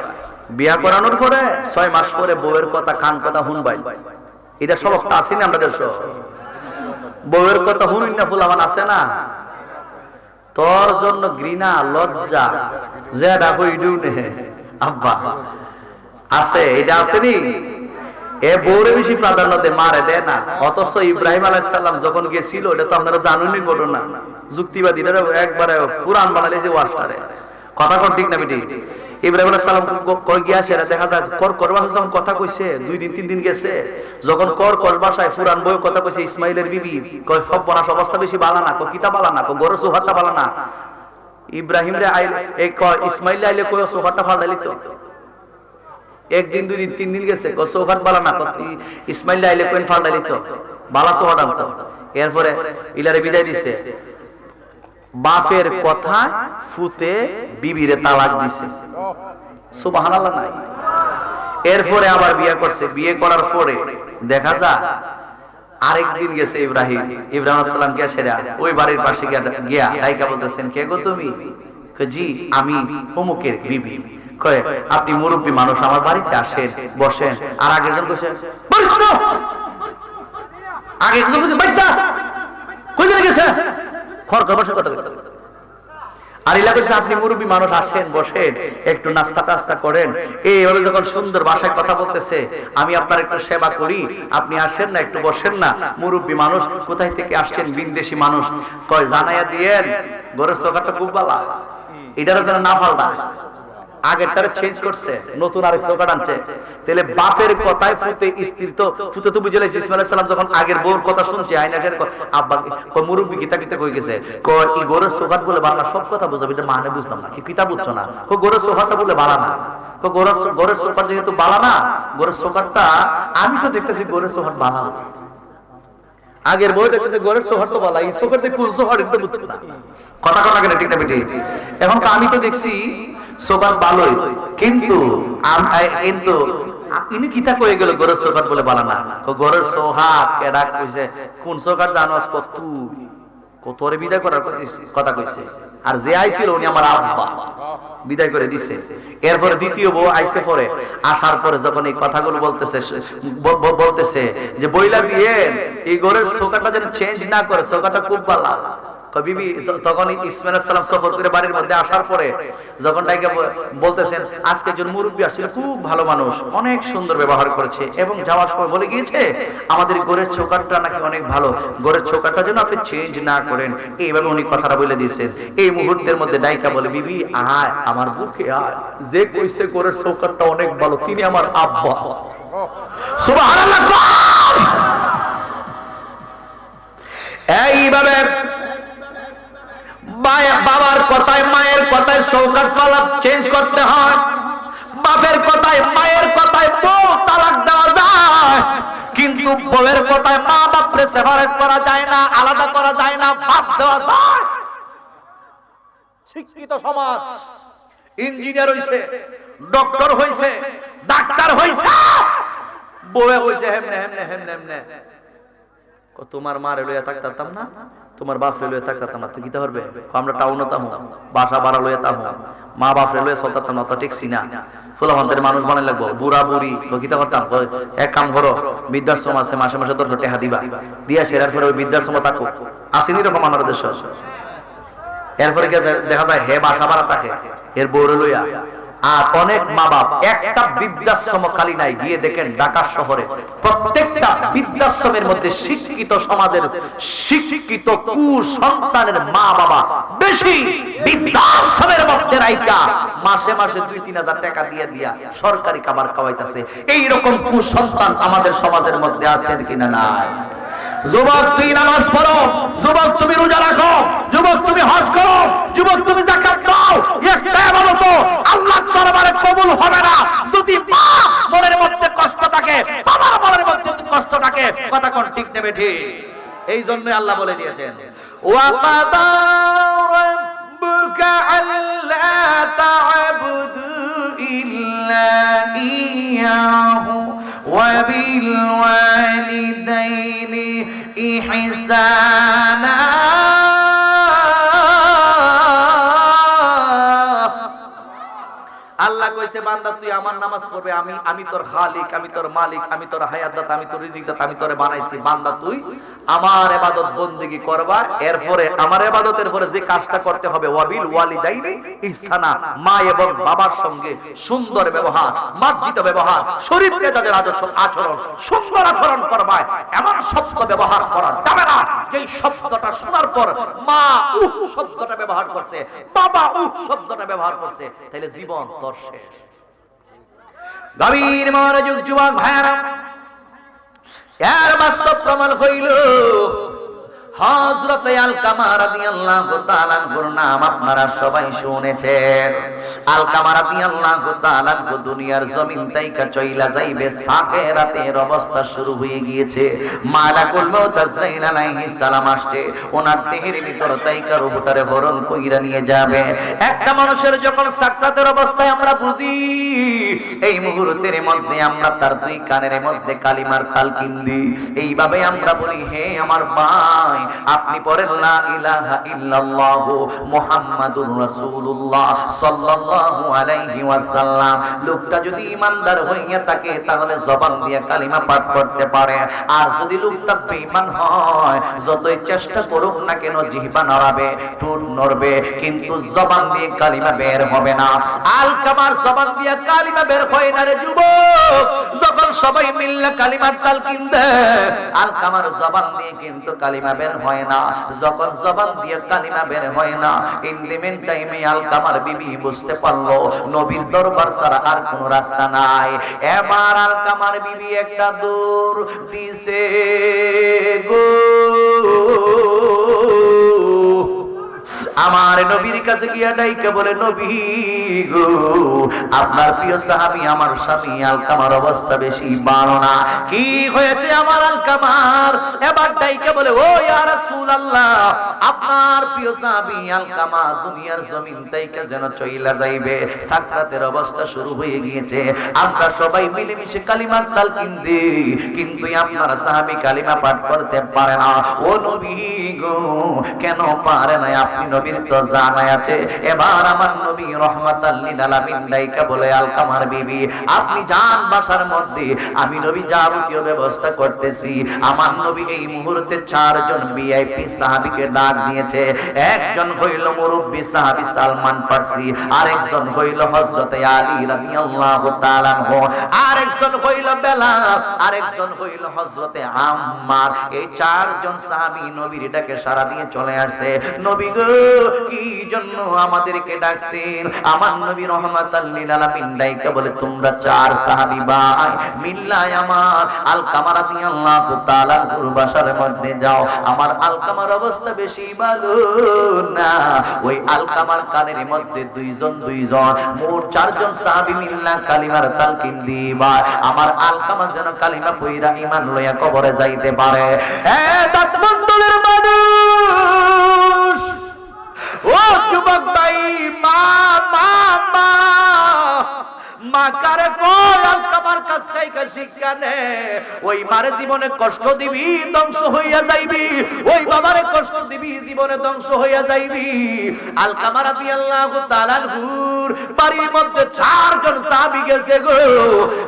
বিয়া করানোর পরে 6 মাস পরে বউয়ের কথা কান কথা শুনবাই। এটা সবটা আছে না আমাদের সব? বউয়ের কথা শুনুন না, ফুলাবান আছে না? তোর জন্য ঘৃণা লজ্জা যে ডাকো ইডু নে আব্বা আছে, এটা আছে নি? এ বউরে বেশি প্রাধান্য দে, মারে দেয় না। অথচ ইব্রাহিম আলাইহিস সালাম যখন গেছিল, এটা তো আপনারা জানুনই ঘটনা, যুক্তিবাদীরা একবারে পুরাণ বানালে যে ওয়াজটারে কথা কোন ঠিক না বেটি? ইব্রাহিম আলাইহিস সালাম কই গিয়া সেটা দেখা যায় কর ভাষায় যখন কথা কইছে, 2 দিন 3 দিন গেছে, যখন কর ভাষায় পুরাণ বই কথা কইছে, ইসমাইলের বিবি কয় সব বনাস অবস্থা বেশি বালা না, কো কিতা বালা না, কো গরু সুহাতা বালা না। ইব্রাহিম রে আইল এই কয় ইসমাইল আইলে কই সুহাতা ফালাইলি তো, 1 দিন 2 দিন 3 দিন গেছে, কো সুহাত বালা না, কো ইসমাইল আইলে কই ফালাইলি তো বালা সুহাত আনতো। এরপরে ইলারে বিদায় দিছে, বাপের কথা ফুতে বিবিরে তালাক দিছে, সুবহানাল্লাহ নাই? এরপরে আবার বিয়ে করছে, বিয়ে করার পরে দেখা যায় আরেকদিন গেছে ইব্রাহিম আলাইহিস সালাম গিয়া সেরা ওই বাড়ির পাশে গিয়া ডাইকা বলতেছেন, কে গো তুমি? জি আমি অমুকের বিবি। কয় আপনি মুরব্বী মানুষ, আমার বাড়িতে আসেন, বসেন। আর আগের জন বসে আগে একজন বসে বাইদা কই চলে গেছে খর খর বসে কথা বলতে। আর ইলা বলছে আপনি মুরব্বী মানুষ, আসেন বসেন, একটু নাস্তা টাস্তা করেন। এইভাবে যখন সুন্দর ভাষায় কথা বলতেছে, আমি আপনার একটু সেবা করি, আপনি আসেন না, একটু বসেন না। মুরব্বী মানুষ, কোথায় থেকে আসছেন? বিদেশি মানুষ। কয় জানাইয়া দিয়েন ঘরের চৌকাটা খুব ভালো, এটার যেন না ফালটা। আগেরটারে চেঞ্জ করছে, নতুন আরেক চৌকাট আনছে। তাহলে বাপের কথায় ফুতে স্ত্রী তো ফুতে তো বুঝে লাইছে। ইসমাইল আলাইহিস সালাম যখন আগের বউর কথা শুনছে, আইনাসের আব্বা মুরব্বী কিতা কিতা কই গেছে, কয় এই ঘরের চৌকাট বলে বাড়া, সব কথা বুঝাবি, এটা মানে বুঝতাম না, কি কিতা বুঝছো না? কয় ঘরের চৌকাটটা বলে বাড়া না। কয় ঘরের চৌকাট যেহেতু বাড়া না, ঘরের চৌকাটটা আমি তো দেখতেছি ঘরের চৌকাট বাড়া। আগের বউ দেখতেছে ঘরের চৌকাট তো বাড়া, এই চৌকাট দিয়ে কোন চৌকাট এটা বুঝছো না। কথা কথা কেন ঠিক না বেটি? এখন আমি তো দেখছি চৌকাট ভালোই, কিন্তু ইনি কিতা কয়ে গেল ঘরের চৌকাট বলে বালা না। ঘরের চৌহাট কেডা কইছে? কোন চৌকাট জানোস? তুই কতরে বিদায় করার কথা কইছে। আর যে আইছিল উনি আমার আব্বা, বিদায় করে দিছে। এরপরে দ্বিতীয় বউ আইছে, পরে আসার পরে যখন এই কথাগুলো বলতেছে যে বইলা দিয়ে এই ঘরের চৌকাটটা যেন চেঞ্জ না করে, চৌকাটটা খুব ভালো। বিবি তখন ইসমাইল আলাইহিস সালাম সফর করে বাড়ির মধ্যে আসার পরে যখন তাকে বলতেছেন, আজকে একজন মুরব্বী আসছিল, খুব ভালো মানুষ, অনেক সুন্দর ব্যবহার করেছে, এবং যাওয়ার সময় বলে গিয়েছে আমাদের ঘরের চৌকাটটা নাকি অনেক ভালো, ঘরের চৌকাটটা যেন আপনি চেঞ্জ না করেন। এইভাবে উনি কথাটা বলে দিয়েছেন। এই মুহূর্তের মধ্যে ডাইকা বলে, বিবি আয় আমার বুকে আয়, যে কইছে ঘরের চৌকাটটা অনেক ভালো তিনি আমার আব্বা। সুবহানাল্লাহ। এইভাবে বাবার কথায় মায়ের কথায় চৌকাট পালাপ চেঞ্জ করতে হয়, বাপের কথায় মায়ের কথায় বউ তালাক দেওয়া যায়, কিন্তু বউয়ের কথায় মা বাপরে সেপারেট করা যায় না, আলাদা করা যায় না, বাদ দেওয়া যায়। শিক্ষিত সমাজ, ইঞ্জিনিয়ার হইছে, ডক্টর হইছে, ডাক্তার হইছে, বউয়ে হইছে হেমনে হেমনে হেমনে হেমনে। তোমার মারে লইয়া থাকতাম না, তোমার বাপরে লইয়া থাকতাম না, তুই কিতা করবে? আমরা টাউনে তাহু, বাসা ভাড়া লইয়া তাহু, মা বাপরে লইয়া চলতাম না, তো টেকছি না। ফুলাফান্তের মানুষ বানাই লাগবো, বুড়া বুড়ি তো কিতা করতাম? এক কাম করো, বৃদ্ধাশ্রম আছে, মাসে মাসে 10 টাকা দিবা, দিয়া সেরার পরে ওই বৃদ্ধাশ্রম থাকো। আসেনি রকম আমাদের দেশ। এরপরে দেখা যায় হে বাসা ভাড়া থাকে এর বউরে লইয়া। আর অনেক মা বাপ একটা বৃদ্ধাশ্রম খালি নাই, গিয়ে দেখেন ঢাকা শহরে প্রত্যেকটা বৃদ্ধাশ্রমের মধ্যে শিক্ষিত সমাজের শিক্ষিত কুসন্তানের মা বাবা বেশি বৃদ্ধাশ্রমের মধ্যে রাইকা মাসে মাসে 2-3 হাজার টাকা দিয়ে দিয়া সরকারি খাবার খাওয়াইতেছে। এইরকম কুসন্তান আমাদের সমাজের মধ্যে আছে কিনা? নাই। যুবক তুই নামাজ পড়ো, যুবক তুমি রোজা রাখো, যুবক তুমি হজ করো, যুবক তুমি যাকাত দাও, একটা ইবাদত আল্লাহর দরবারে কবুল হবে না যদি মা মনের মধ্যে কষ্ট থাকে, বাবার মনের মধ্যে কষ্ট থাকে। কথা কোন ঠিক নেবে ঠিক? এই জন্য আল্লাহ বলে দিয়েছেন, ওয়া কাদা রাব্বুকা আল্লা তা'বুদু ইল্লা ইয়াহু ওয়া বিল ওয়ালিদাইনি ইহসানা। আল্লাহ কইছে বান্দা তুই আমার নামাজ পড়বে, আমি তোর খালিক, আমি তোর মালিক, আমি তোর হায়াত দাতা, আমি তোর রিজিক দাতা, আমি তোরে বানাইছি। বান্দা তুই আমার ইবাদত বندگی করবা। এরপরে আমার ইবাদতের পরে যে কাজটা করতে হবে, ওয়াবিল ওয়ালিদাইনি ইহসানা, মা এবং বাবার সঙ্গে সুন্দর ব্যবহার, মার্জিত ব্যবহার, শরীফকে যাদের আচরণ সুন্দর আচরণ করবা। এমন শব্দ ব্যবহার করা যাবে না যেই শব্দটা শোনার পর মা উহ শব্দটা ব্যবহার করছে, বাবা উহ শব্দটা ব্যবহার করছে, তাহলে জীবন তোর শেষ। গভীর মনোযোগ যুবক ভাইরা, এর বাস্তব প্রমাণ হইল হযরত আলকামা রাদিয়াল্লাহু তাআলা আনহুর নাম আপনারা সবাই শুনেছেন। আলকামা রাদিয়াল্লাহু তাআলা আনহু দুনিয়ার জমিন থেকে চইলা যাইবে, সাকেরাতের অবস্থা শুরু হয়ে গিয়েছে। মালাকুল মউত আজরাইল আলাইহিস সালাম আসছে, ওনার দেহের ভিতর তাইকা রূহটারে হরণ কইরা নিয়ে যাবে। একটা মানুষের যখন সাকরাতের অবস্থায় আমরা বুঝি, এই মুহূর্তের মধ্যে আমরা তার দুই কানের মধ্যে কালিমার তালকিন দিই। এইভাবে আমরা বলি, হে আমার ভাই, আপনি পড়েন লা ইলাহা ইল্লাল্লাহ মুহাম্মাদুর রাসূলুল্লাহ সাল্লাল্লাহু আলাইহি ওয়াসাল্লাম। লোকটা যদি ঈমানদার হইয়া থাকে তাহলে জবান দিয়ে কালিমা পাঠ করতে পারে। আর যদি লোকটা বেঈমান হয়, যতই চেষ্টা করুক না কেন জিহ্বা নড়াবে, ঠোঁট নড়বে, কিন্তু জবান দিয়ে কালিমা বের হবে না। আলকামার জবান দিয়ে কালিমা বের হয় না রে যুবক। যখন সবাই মিললে কালিমার তালকিন দেয়, আলকামার জবান দিয়ে কিন্তু কালিমা বের হয় না। যখন জবান দিয়ে কালিমা বের হয় না, ইন দি মিন টাইমে আলকামার বিবি বুঝতে পারলো নবীর দরবার ছাড়া আর কোনো রাস্তা নাই। এবার আলকামার বিবি একটা দূর দিছে গো, আমার নবীর কাছে গিয়া ডাইকে বলে, নবী গো, আপনার প্রিয় সাহাবী আমার স্বামী আলকামার অবস্থা বেশি ভালো না। কি হয়েছে আমার আলকামার? এবার ডাইকে বলে, ও ইয়া রাসূলুল্লাহ, আপনার প্রিয় সাহাবী আলকামা দুনিয়ার জমিন থেকে যেন চইলা যাইবে, সাকরাতের অবস্থা শুরু হয়ে গিয়েছে। আমরা সবাই মিলেমিশে কালিমার তালকিন দিই, কিন্তু আপনার সাহাবী কালিমা পাঠ করতে পারে না। ও নবী গো, কেন পারে না? আপনি নবীর তো জানা আছে। এবার আমার নবী রাহমাতাল লিল আলামিন ডাইকা বলে, আলকামার বিবি, আপনি যান বাসার মধ্যে, আমি নবী যাবতীয় ব্যবস্থা করতেছি। আমার নবী এই মুহূর্তে চারজন ভিআইপি সাহাবীকে ডাক দিয়েছে। একজন হইল মুরব্বী সাহাবী সালমান ফারসি, আরেকজন হইল হযরত আলী রাদিয়াল্লাহু তাআলা আনহু, আরেকজন হইল বেলাল, আরেকজন হইল হযরত আম্মার। এই চারজন সাহাবী নবীর ডাকে সাড়া দিয়ে চলে আসে। নবী গো, কি জন্য আমাদেরকে ডাকছেন? আমার নবী রাহমাতাল লিল আলামিন ডাইকা বলে, তোমরা চার সাহাবী ভাই মিল্লায় আমার আলকামা রাদিয়াল্লাহু তাআলা আনহুর বাসার মধ্যে যাও। আমার আলকামার অবস্থা বেশি ভালো না। ওই আলকামার কানের মধ্যে দুইজন মোট চারজন সাহাবী মিল্লা কালিমার তালকিন দিবা। আমার আলকামা যেন কালিমা পয়রা ঈমান লইয়া কবরে যাইতে পারে। দাঁতমন্ডলের মানুষ, ও যুবক ভাই, মা মা মা মা কারে কয় আলকামার কাছ থেকে শিক্ষা নে। ওই মারে জীবনে কষ্ট দিবি, ধ্বংস হইয়া যাইবি। ওই বাবারে কষ্ট দিবি, জীবনে ধ্বংস হইয়া যাইবি। আলকামা রাদিয়াল্লাহু তাআলা আনহুর বাড়ির মধ্যে চারজন সাহাবী গেছে গো,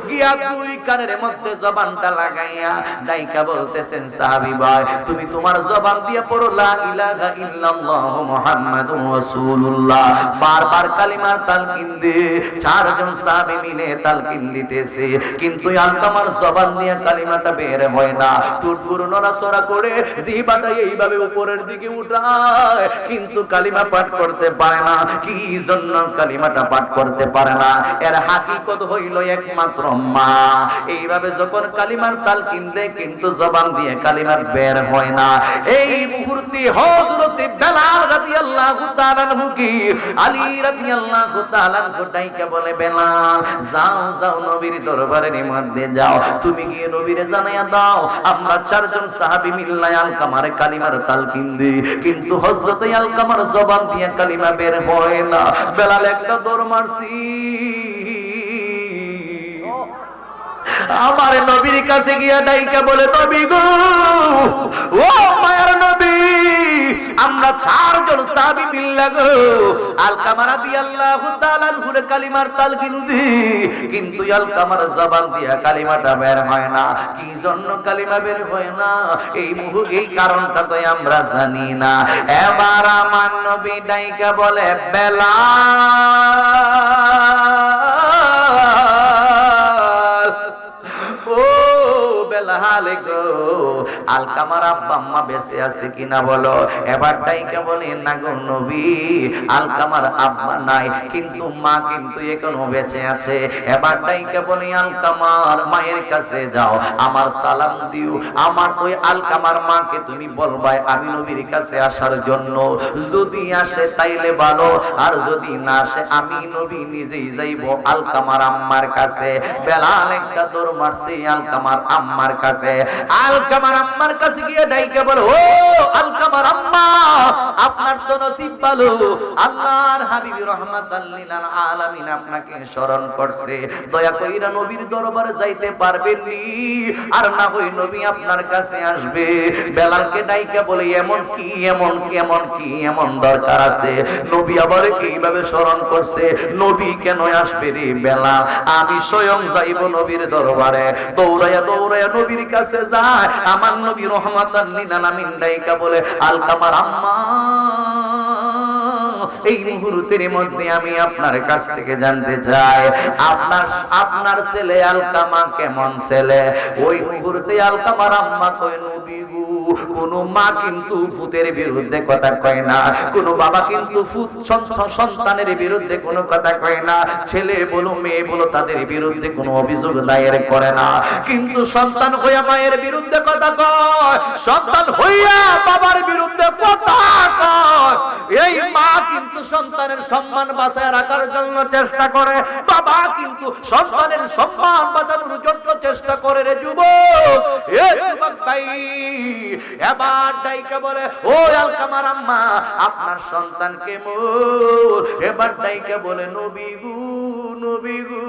গিয়া দুই কানের মধ্যে জবানটা লাগাইয়া ডাইকা বলতেছেন, সাহাবী ভাই, তুমি তোমার জবান দিয়ে পড়ো লা ইলাহা ইল্লাল্লাহ মুহাম্মাদুর রাসূলুল্লাহ। বারবার কালিমার তালকিন দে। চারজন সাহাবী মিলে তালকিন দিতেছে, কিন্তু আলকামার জবান দিয়ে কালিমাটা বের হয় না। টুটগুলো নড়াচড়া করে জিহ্বাটা এইভাবে উপরের দিকে উঠায়, কিন্তু কালিমা পাঠ করতে পারে না। কি জন্য কালিমাটা পাঠ করতে পারে না? এর হাকিকত হইল একমাত্র মা। এইভাবে যখন কালিমার তালকিন দেয়, কিন্তু জবান দিয়ে কালিমার বের হয় না। এই মুহূর্তে হযরত বেলাল রাদিয়াল্লাহু তাআলা আনহু কি আলী রাদিয়াল্লাহু তাআলা আনহু ডাইকা বলে, বেলাল, যাও যাও নবীর দরবারের মধ্যে যাও, তুমি গিয়ে নবীরে জানাইয়া দাও আমরা চারজন সাহাবী মিল্লায় আলকামার কালিমার তালকিন দিই, কিন্তু হযরত আলকামার জবান দিয়ে কালিমা বের হয় না। বেলাল একটা দৌড় মারছি, আমার নবীর কাছে গিয়া ডাইকা বলে, নবী গো, ও মায়ার নবী, আমরা চারজন সাহাবী মিল্লা গো আলকামা রাদিয়াল্লাহু তাআলা আনহুর কালিমার তালকিন দিই, কিন্তু আলকামার জবান দিয়া কালিমাটা বের হয় না। কি জন্য কালিমা বের হয় না? এই কারণটা তো আমরা জানি না। এবার আমার নবী ডাইকা বলে, বেলাল, ও বেলাল গো, আলকামার আব্বা আম্মা বেঁচে আছে কিনা বলো। এবার ডাইকা বলে না গো নবী, আলকামার আব্বা নাই, কিন্তু মা কিন্তু এখনো বেঁচে আছে। এবার ডাইকা বলে আলকামার মায়ের কাছে যাও, আমার সালাম দিও, আমার ওই আলকামার মাকে তুমি বলবাই আমি নবীর কাছে আসার জন্য। যদি আসে তাইলে ভালো, আর যদি না আসে আমি নবী নিজেই যাইব আলকামার আম্মার কাছে। বেলাল একটা দৌড় মারছে আলকামার আম্মার কাছে। আলকামার আম্মার কাছে গিয়ে ডাইকে বলে, ও আলকামার আম্মা, আপনার তো নসিব ভালো, আল্লাহর হাবিব রাহমাতাল লিল আলামিন আপনাকে স্মরণ করছে, দয়া কইরা নবীর দরবারে যাইতে পারবেন নি, আর না হই নবী আপনার কাছে আসবে। বেলালকে ডাইকে বলে, এমন কি এমন কি এমন কি এমন দরকার আছে? নবী আবার এইভাবে স্মরণ করছে, নবী কেন আসবে রে বেলাল, আমি স্বয়ং যাইব নবীর দরবারে। দৌড়াইয়া দৌড়াইয়া নবীর কাছে যায়, আমার নবী রাহমাতাল লিল আলামিন ডাইকা বলে, আলকামার আম্মা, এই মুহূর্তের মধ্যে আমি আপনার কাছ থেকে জানতে চাই আপনার ছেলে আলকামা কেমন ছেলে? ওই মুহূর্তে আলকামার আম্মা কয়, নবী গো, কোন মা কিন্তু ভূতের বিরুদ্ধে কথা কয় না, কোন বাবা কিন্তু সন্তানের বিরুদ্ধে কোনো কথা কয় না, ছেলে বলো মেয়ে বলো তাদের বিরুদ্ধে কোনো অভিযোগ দায়ের করে না, কিন্তু সন্তান হইয়া মায়ের বিরুদ্ধে কথা কয়, সন্তান হইয়া বাবার বিরুদ্ধে কথা কয়। এই মা কিন্তু সন্তানের সম্মান বাঁচায় রাখার জন্য চেষ্টা করে, বাবা কিন্তু সন্তানের সম্মান বাঁচানোর জন্য চেষ্টা করে। রে যুবক, এ যুবক ভাই, এবার ডাইকা বলে, ও আলকামার আম্মা, আপনার সন্তান কেমন? এবার ডাইকা বলে, নবী গো, নবী গো,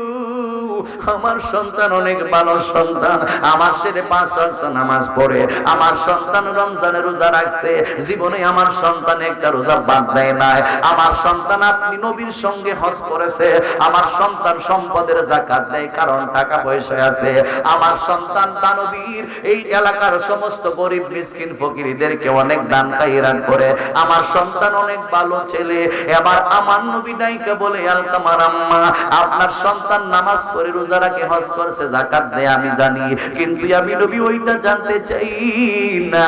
আমার সন্তান অনেক ভালো সন্তান, আমার ছেলে 5 ওয়াক্ত নামাজ পড়ে, আমার সন্তান রমজানের রোজা রাখছে, জীবনে আমার সন্তান একটা রোজা বাদ দেয় নাই, আমার সন্তান আপনি নবীর সঙ্গে হজ করেছে, আমার সন্তান সম্পদের যাকাত দেয়, কারণ টাকা পয়সা আছে, আমার সন্তান দানবীর, এই এলাকার সমস্ত গরিব মিসকিন ফকিরদেরকে অনেক দান খায়রাত করে, আমার সন্তান অনেক ভালো ছেলে। এবার আমার নবী ডাইকা বলে, আলকামার আম্মা, আপনার সন্তান নামাজ পড়ে রোজা রাখে হজ করছে যাকাত দেয় আমি জানি, কিন্তু আমি নবী ওইটা জানতে চাই না,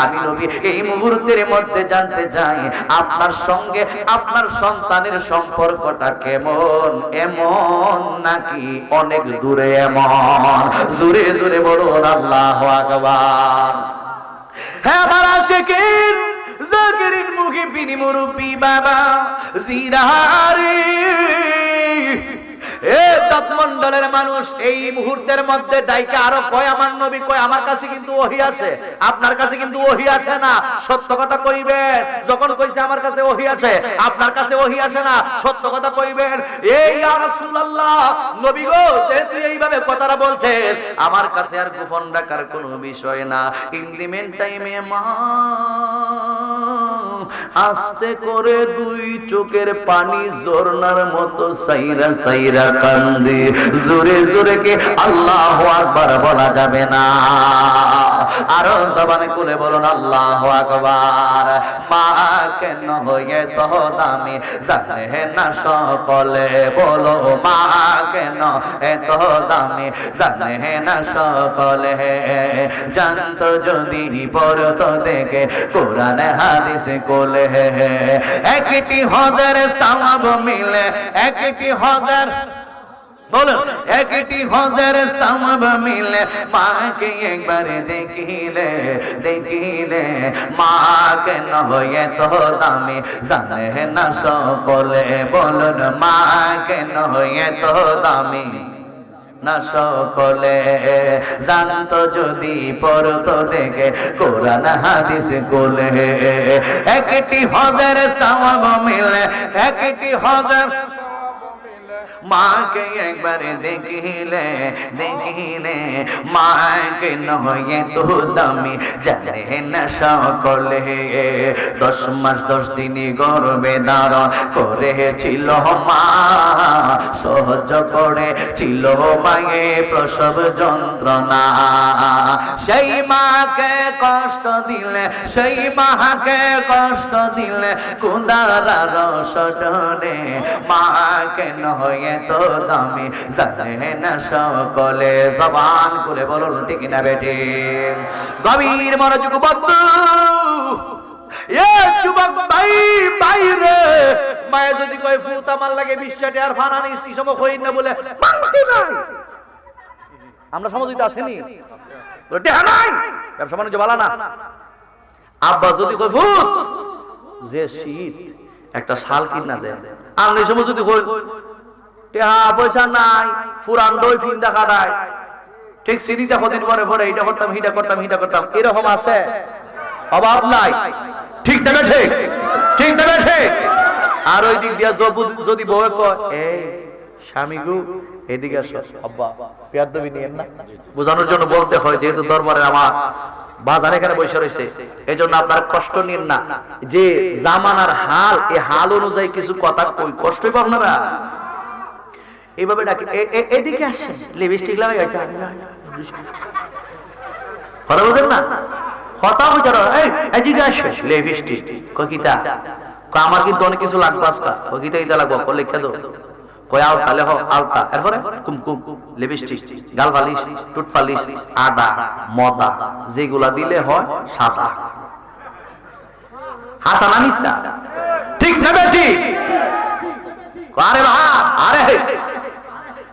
আমি নবী এই মুহূর্তের মধ্যে জানতে চাই আপনার সঙ্গে আপনার সন্তানের সম্পর্কটা কেমন, এমন নাকি অনেক দূরে এমন? জোরে জোরে বলুন আল্লাহু আকবার। হ্যাঁ আমার আশিকিন জাকিরিন মুহিবিন মুরব্বি বাবা জিরারে, এ তৎমণ্ডলের মানুষ এই মুহূর্তের মধ্যে ডাইকে আরো কয়, আমার নবী কয়, আমার কাছে কিন্তু ওহী আসে, আপনার কাছে কিন্তু ওহী আসে না, সত্য কথা কইবেন। যখন কইছে আমার কাছে ওহী আসে, আপনার কাছে ওহী আসে না, সত্য কথা কইবেন। এই ইয়া রাসূলুল্লাহ, নবী গো, যেহেতু এইভাবে কথাটা বলছেন, আমার কাছে আর গোপন রাখার কোনো বিষয় না। ইন দি মেন টাইমে মা আস্তে করে 2 চোখের পানি ঝর্ণার মতো সাইরা সাইরা কান্দে, জোরে জোরে কে আল্লাহু আকবার বলা যাবে না, আরো জবানে খুলে বলুন আল্লাহু আকবার। মা কেন হয়ে তো দামি জানে না সকলে, বলো মা কেন এত দামি জানে না সকলে, জানতো যদি পড়তো দেখে কোরআন হাদিস কোলে, একটি হজের সওয়াব মিলে, একটি হজের, বলো একটি হজের সওয়াব মিলে, মাকে একবার দেখিলে দেখিলে, মা কেন হয়ে তো দামি জানে না সকলে, বলুন মা কেন হয়ে তো দামি না সকলে, জানতো যদি পড়তো দেখে কোরআন হাদিস কোলে, একটি হজের সওয়াব মিলে, একটি হজের, মাকে একবার দেখিলে দেখিলে, মাকে নয় তো দামি জানে না সকলে। 10 মাস 10 দিন গর্ভে ধারণ করেছিল মা, সহ্য করেছিল মায়ে প্রসব যন্ত্রণা, সেই মাকে কষ্ট দিলে, সেই মাকে কষ্ট দিলে কুদার রসটনে, মাকে নয় তো দামি জানে না সকলে জবান খুলে বলুন ঠিক না বেটি গভীর মনোযোগ বন্ধু যুবক ভাই বাইরে মায়ে যদি কয় ফুত আমার লাগে 20 টাকা আর ফানা নেই এই সময় কই না বলে মানতে নাই আমরা সমাজে আসেনি টেহা নাই ব্যবসা বাণিজ্য ভালো না আব্বা যদি কয় ফুত যে শীত একটা শাল কিনা দেন আর এই সময় যদি কই টেহা পয়সা নাই পুরান দই ফিন্দা কাটায় ঠিক সিনিটা কদিন পরে পরে এটা করতাম হিটা করতাম এরকম আছে অভাব নাই ঠিক না ঠিক ঠিক না ঠিক আর ওই দিক দিয়া যদি বউ কয় এই স্বামী গো এদিকে আসো আব্বা পেয়াদবি নিয়েন না বোঝানোর জন্য বলতে হয় যেহেতু দরবারে আমার বাজার এখানে বসে রয়েছে এজন্য আপনারা কষ্ট নিন না যে জামানার হাল এই হাল অনুযায়ী কিছু কথা কই কষ্টই পাব না এইভাবে ডাকি এদিকে আসেন লিপস্টিক লাগাই এটা কথা বুঝেন না কথা বুঝার এদিকে আসে লিপস্টিক ককিতা আমার কিন্তু অনেক কিছু লাগবে আজকাল ককিতা ইতা লাগবো লিখে দাও কয় আলতা লেহ আলতা এরপরে কুমকুম লিপস্টিক গাল পালিশ টুট পালিশ আদা মদা যেগুলা দিলে হয় সাদা হাসান আনিসা ঠিক না বেটি আরে আরে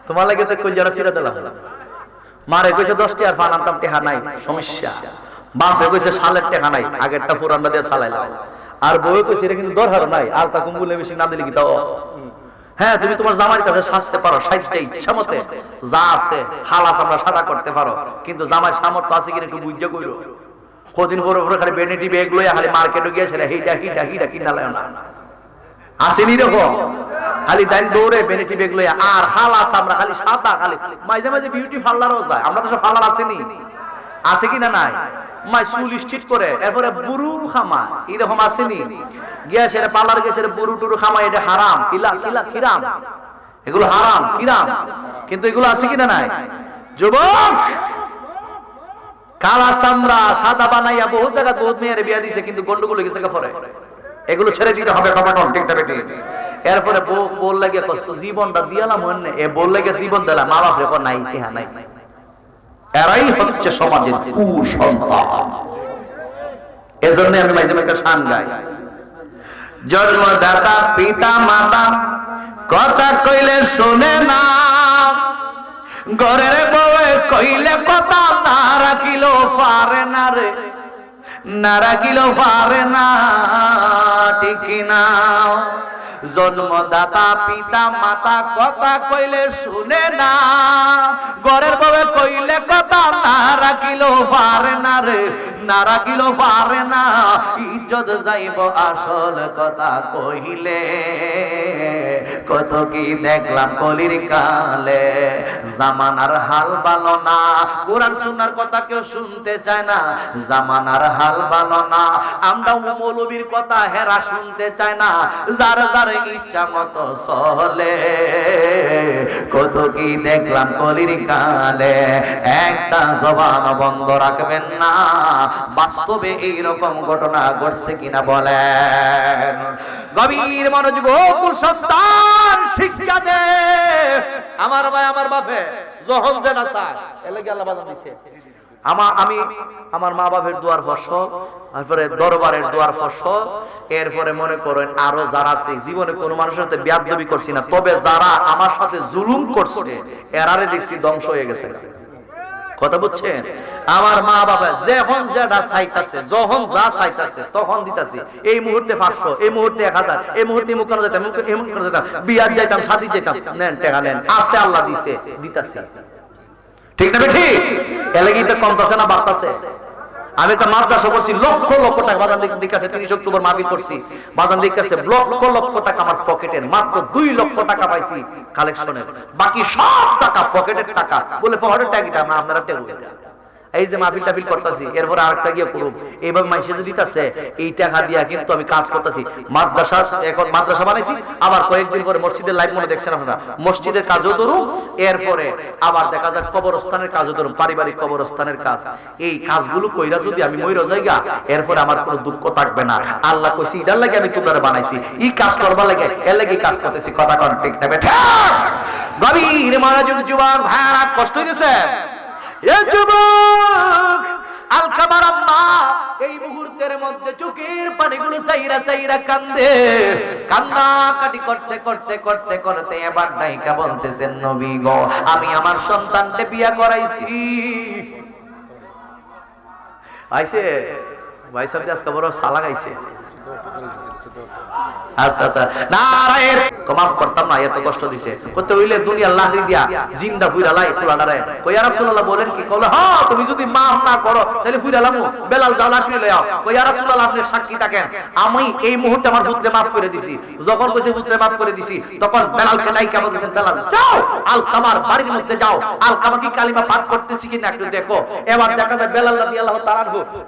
তোমার লাগে তো কই যারা ছিড়া দিলাম মারে কইছে 10 টাকার ফান আনতাম টাকা নাই সমস্যা বাপে কইছে সালের টাকা নাই আগেরটা পুরানটা দিয়ে চালাইলাম আর বউ কইছে এটা কিন্তু দরকার নাই আলতা কুমকুম লিপস্টিক না দিলে কি তাও হ্যাঁ তুমি তোমার জামাইয়ের কাছে সাজতে পারো সাজতে ইচ্ছা মতে যা আছে খালাস আমরা সাদা করতে পারো কিন্তু জামাই সামর্থ্য আছে কিনা একটু বুঝে কইরো কদিন পরে পরে খালি বেনিটি ব্যাগ লইয়া খালি মার্কেটে গিয়ে সেটা হিটা কিনা লায় না আসেনি দেখো খালি দাইন দৌড়ে বেনিটি ব্যাগ লইয়া আর খালাস আমরা খালি সাদা খালি মাঝে মাঝে বিউটি পার্লারও যায় আমরা তো সব পার্লার আসেনি আছে কিনা নাই মাই চুল স্ট্রিট করে এরপরে বুরু খামা এরকম আসেনি গিয়া সেটা পার্লার গিয়ে সেটা বুরু টুরু খামা এটা হারাম কিরাম এগুলো হারাম কিরাম কিন্তু এগুলো আছে কিনা নাই যুবক কালা চামড়া সাদা বানাইয়া বহুত জায়গা বহুত মেয়ের বিয়া দিছে কিন্তু গন্ডগোল গেছে পরে এগুলো ছেড়ে দিতে হবে কথা কম ঠিক না বেটি এরপরে বল লাগে জীবনটা দিয়ালাম মনে এ বল লাগে জীবন দিলাম মা বাপ রেখো নাই ইহা নাই এরাই হচ্ছে সমাজের কুসন্তান এজন্য আমি মাঝে মাঝে শান গাই জন্মদাতা পিতা মাতা কথা কইলে শুনে না ঘরের বউয়ে কইলে কথা না রাখিল পারে না রে না রাখিল পারে না ঠিক না জন্মদাতা পিতা মাতা কথা কইলে শুনে না ঘরের বউয়ে কইলে কথা না রাখিল পারে না রে না রাখিল পারে না ইজ্জত যাইব আসল কথা কইলে কত কি দেখলাম কলির কালে জামানার হাল ভালো না কোরআন সুন্নাহর কথা কেউ শুনতে চায় না জামানার হাল ভালো না আমরা মৌলবীর কথা হেরা শুনতে চায় না যার যার ইচ্ছা মতো চলে কত কি দেখলাম কলির কালে একটা জবান বন্ধ রাখবেন না বাস্তবে এইরকম ঘটনা ঘটছে কিনা বলেন গভীর মনোযোগ কুসন্তান শিক্ষা দে আমার ভাই আমার বাপে যখন যেটা চায় এলাকা আল্লাহ বাজান দিছে আমার মা বাপের দুয়ার ফসল তারপরে দরবারের দুয়ার ফসল এরপরে মনে করেন আরো যারা আছে জীবনে কোনো মানুষের সাথে বেয়াদবি করছি না তবে যারা আমার সাথে জুলুম করছে এরারে দেখছি ধ্বংস হয়ে গেছে কথা বুঝছেন আমার মা বাবা যখন যেটা চাইতাছে যখন যা চাইতাছে তখন দিতাছি এই মুহূর্তে 500 এই মুহূর্তে 1000 এই মুহূর্তে মুখানো যেতাম এই মুখানো যেতাম বিয়ার যাইতাম শাদি যাইতাম নেন টাকা নেন আছে আল্লাহ দিছে দিতাছি ঠিক না ঠিক এলাকি তো কমতাছে না বাড়তাছে আমি একটা মাদ্রাসা করছি লক্ষ লক্ষ টাকা বাজান দিক আছে 30 অক্টোবর মাহফিল করছি বাজান দিক আছে লক্ষ লক্ষ টাকা আমার পকেটের মাত্র 2 লক্ষ টাকা পাইছি কালেকশনের বাকি সব টাকা পকেটের টাকা বলে পকেটের টাকা না আপনারা টেবুল এই যে মাহফিল টাফিল করতেছি, এরপর আরেকটা গিয়ে করুম, এইভাবে মাইসে যদি দিতেছে, এই টাকা দিয়া কিন্তু আমি কাজ করতেছি। মাদ্রাসা, এখন মাদ্রাসা বানাইছি, আবার কয়েকদিন পরে মসজিদের লাইভ মনে দেখছেন আপনারা, মসজিদের কাজও ধরুন, এরপরে আবার দেখা যাক কবরস্থানের কাজও ধরুন, পারিবারিক কবরস্থানের কাজ। এই কাজগুলো কইরা যদি আমি মইরা যাইগা, এরপরে আমার কোনো দুঃখ থাকবে না। আল্লাহ কইছি এটার লাগে আমি তোমরা বানাইছি, এই কাজ করবার লাগে, এর লাগে কাজ করতেছি। কথা কোন ঠিক না বেটা? গভীর মনোযোগ যুবক ভাইরা, কষ্ট হইছে? এ যুবক, আলকামার আম্মা এই মুহূর্তের মধ্যে চোখের পানিগুলো চাইরা চাইরা কান্দে, কান্না কাটি করতে করতে করতে করতে এবার নায়িকা বলতেছেন, নবী গো, আমি আমার সন্তানকে বিয়া করাইছি। আইছে ভাই সাহেব আজকে বড় সালা গাইছে। আচ্ছা আচ্ছা, না মাফ করতাম না, এত কষ্ট দিছে করতে হইলে দুনিয়া লাহরি দিয়া জিন্দা ফুইরা লাই ফুলাডারে। কই ইয়া রাসূলুল্লাহ বলেন কি? কইলো হ্যাঁ, তুমি যদি মাফ না করো তাহলে ফুইরা লামু, বেলাল যাও লাঠি লয়ে আও। কই ইয়া রাসূলুল্লাহ আপনি সাক্ষী থাকেন, আমি এই মুহূর্তে আমার পুত্রে মাফ করে দিছি। যখন কইছে পুত্রে মাফ করে দিছি, তখন বেলালকে ডাইকা বলেছেন, বেলাল যাও আলকামার বাড়ির মধ্যে যাও, আলকামা কি কালিমা পাঠ করতেছি কিনা একটু দেখো। এবার দেখা যায় বেলাল রাদিয়াল্লাহু তাআলা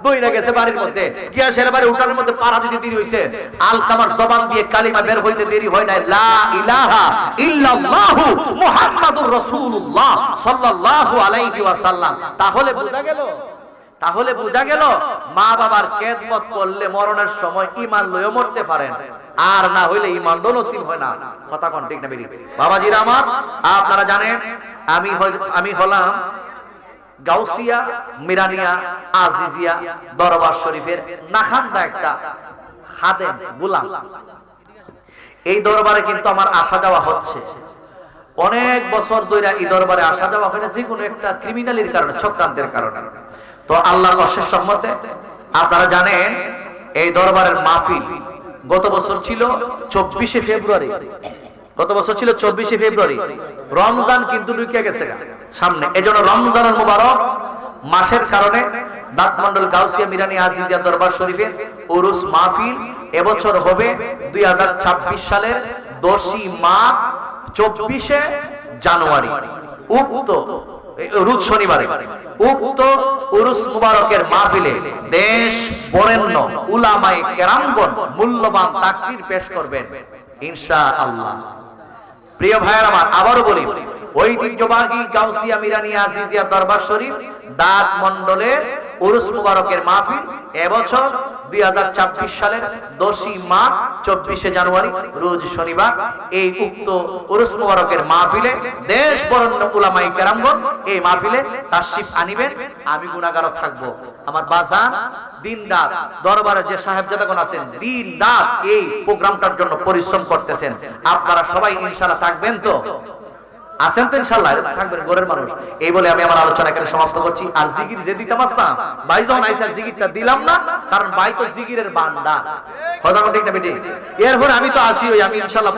দইরা গেছে বাড়ির মধ্যে, গিয়া সের বাড়ি উঠানের মধ্যে পাড়া দিতে দেরি হইছে। আলকামার জবান দিয়ে কালিমা বের হইতে দেরি হয় না, লা ইলাহা ইল্লাল্লাহু মুহাম্মাদুর রাসূলুল্লাহ সাল্লাল্লাহু আলাইহি ওয়াসাল্লাম। তাহলে বোঝা গেল মা বাবার খেদমত করলে মরণের সময় ঈমান লয়ে মরতে পারেন, আর না হইলে ঈমান নসিব হয় না। কথা কোন ঠিক না বেরি? বাবাজিরা আমার, আপনারা জানেন আমি হলাম গাউসিয়া মিরানিয়া আজিজিয়া দরবার শরীফের নাখান্দা একটা খাদেম গোলাম। এই দরবারে কিন্তু আমার আসা যাওয়া হচ্ছে অনেক বছর ধরে। এই দরবারে আসা যাওয়া হয় না যে কোনো একটা ক্রিমিনালির কারণে, চক্রান্তের কারণে। তো আল্লাহর অশেষ রহমতে আপনারা জানেন এই দরবারের মাহফিল গত বছর ছিল 24শে ফেব্রুয়ারি। গত বছর ছিল 24শে ফেব্রুয়ারি। রমজান কিন্তু ঢুকে গেছে সামনে, এজন্য রমজানের মুবারক মাসের কারণে দাঁতমন্ডল গাউসিয়া মিরানি আজিজিয়া দরবার শরীফের উরুস মাহফিল এবছর হবে 2026 সালের 10ই মার্চ 24শে জানুয়ারি, উক্ত রোজ শনিবারে। উক্ত উরুস মুবারকের মাহফিলে দেশ বরেণ্য উলামায়ে কেরামগণ মূল্যবান তাকরীর পেশ করবেন ইনশাআল্লাহ। প্রিয় ভাইয়ের আমার, আবারও বলি, ঐতিহ্যবাহী গাউসিয়া মিরানি আজিজিয়া দরবার শরীফ দাঁত মন্ডলের উরুস মুবারকের মাহফিল এবছর 2026 সালের 10ই মার্চ 24শে জানুয়ারি রোজ শনিবার। এই উক্ত উরুস মুবারকের মাহফিলে দেশ বরেণ্য উলামায়ে কেরামগণ এই মাহফিলে তাশরিফ আনিবেন। আমি গুনাহগার থাকবো। আমার বাজান দিন রাত দরবারে যে সাহেবজাদাগণ আছেন দিন রাত এই প্রোগ্রামটার জন্য পরিশ্রম করতেছেন। আপনারা সবাই ইনশাআল্লাহ থাকবেন তো? আছেন তো ইনশাআল্লাহ? থাকবেন ঘরের মানুষ। এই বলে আমি আমার আলোচনা এখানে সমাপ্ত করছি। আর জিকির যে দিতাম আসতাম, ভাই যখন আইসা জিকিরটা দিলাম না, কারণ ভাই তো জিকিরের বান্দা। কথা ঠিক না বেটি? এরপর আমি তো আসি, আমি ইনশাআল্লাহ